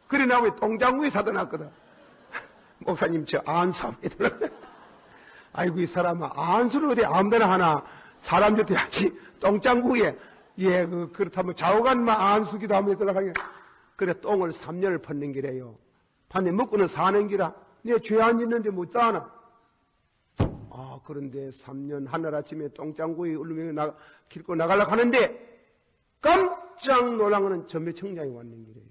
그래 나 왜 똥장구이 사다 놨거든. 목사님 저 안수 한번 해달라고. 아이고 이 사람아 안수를 어디 아무데나 하나 사람 곁에 하지 똥장구이에 예 그렇다면 좌우간만 안수기도 한번 해달라고 하게. 그래 똥을 3년을 펀는 기래요. 반대 먹고는 사는 기라. 내 죄 안 짓는데 못 따나. 그런데 3년 하늘아침에 똥장구이 울르면 길고 나가려고 하는데 깜짝 놀란 거는 전매청장이 왔는 길이에요.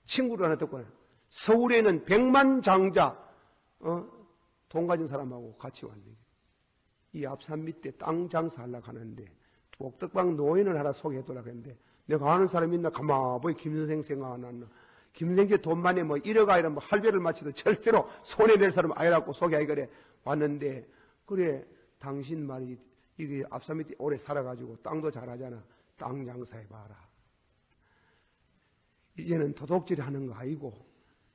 친구를 하나 듣고 서울에는 100만 장자 돈 가진 사람하고 같이 왔는 길이에요. 이 앞산 밑에 땅 장사하려고 하는데 복덕방 노인을 하나 소개해달라고 했는데 내가 아는 사람 있나 가마보이 김선생 생각 안 났나. 김선생제 돈 많이 뭐 1억 아이라 뭐 할배를 마치도 절대로 손해낼 사람 아니라고 소개하기 그래 왔는데 그래 당신 말이 이게 앞산 밑에 오래 살아가지고 땅도 잘하잖아. 땅 장사해봐라. 이제는 도둑질 하는 거 아니고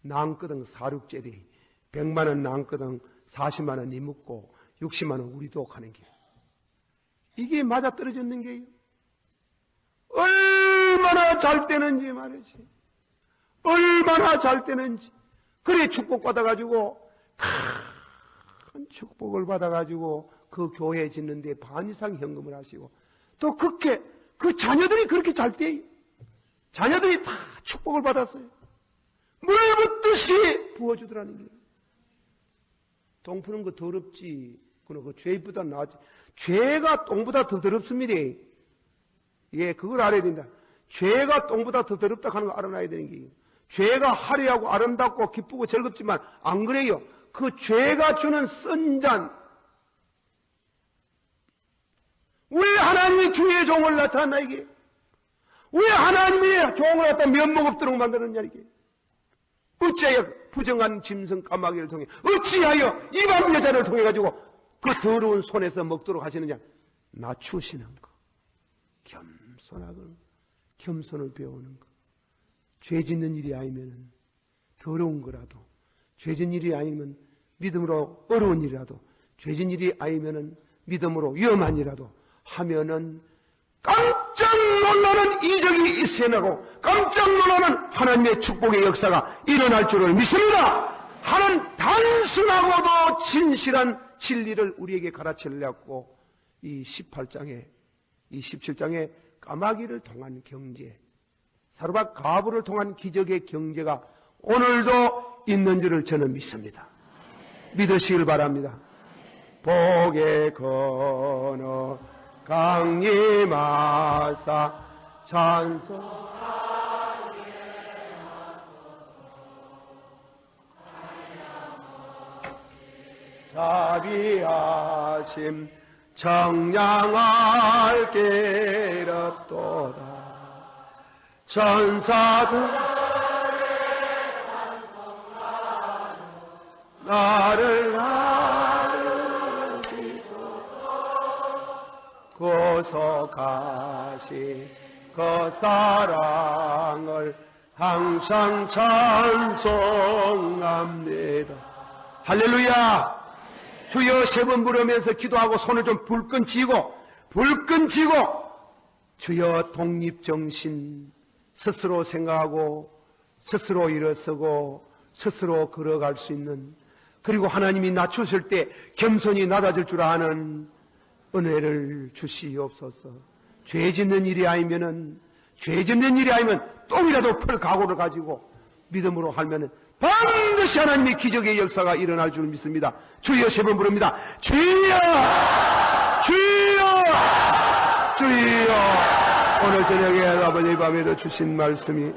낭끄덩 사륙제리 100만 원 낭끄덩 40만 원 이먹고 60만 원 우리도 가는 길. 이게 맞아 떨어졌는 게요. 얼마나 잘 되는지 말이지. 얼마나 잘 되는지. 그래 축복받아가지고 큰 축복을 받아가지고 그 교회 짓는데 반 이상 현금을 하시고 또 그렇게 그 자녀들이 그렇게 잘 돼요. 자녀들이 다 축복을 받았어요. 물 붓듯이 부어주더라는 게. 똥 푸는 거 더럽지. 그 죄보다 나았지. 죄가 똥보다 더 더럽습니다. 예, 그걸 알아야 된다. 죄가 똥보다 더 더럽다 하는 거 알아놔야 되는 게요. 죄가 화려하고 아름답고 기쁘고 즐겁지만 안 그래요. 그 죄가 주는 쓴잔. 왜 하나님이 주의 종을 나타났나 이게? 왜 하나님이 종을 갖다 면목 없도록 만드느냐 이게? 어찌하여 부정한 짐승 까마귀를 통해 어찌하여 이방 여자를 통해 가지고 그 더러운 손에서 먹도록 하시느냐? 낮추시는 거. 겸손하고 겸손을 배우는 거. 죄 짓는 일이 아니면 더러운 거라도 죄 짓는 일이 아니면 믿음으로 어려운 일이라도 죄 짓는 일이 아니면 믿음으로 위험한 일이라도 하면은 깜짝 놀라는 이적이 있어나고 깜짝 놀라는 하나님의 축복의 역사가 일어날 줄을 믿습니다. 하는 단순하고도 진실한 진리를 우리에게 가르치려고 이 18장에 이 17장에 까마귀를 통한 경제 사르밧 가부를 통한 기적의 경제가 오늘도 있는 줄을 저는 믿습니다. 믿으시길 바랍니다. 복의 건어 강림하사 찬송하게 자비하심 청량할 괴롭도다 천사들 나를 고속하시 그 사랑을 항상 찬송합니다. 할렐루야. 주여 3번 부르면서 기도하고 손을 좀 불끈 쥐고 주여 독립정신 스스로 생각하고 스스로 일어서고 스스로 걸어갈 수 있는 그리고 하나님이 낮추실 때 겸손히 낮아질 줄 아는 은혜를 주시옵소서. 죄 짓는 일이 아니면 똥이라도 펄 각오를 가지고 믿음으로 하면은 반드시 하나님의 기적의 역사가 일어날 줄 믿습니다. 주여 3번 부릅니다. 주여! 주여! 주여! 오늘 저녁에 아버지 밤에도 주신 말씀이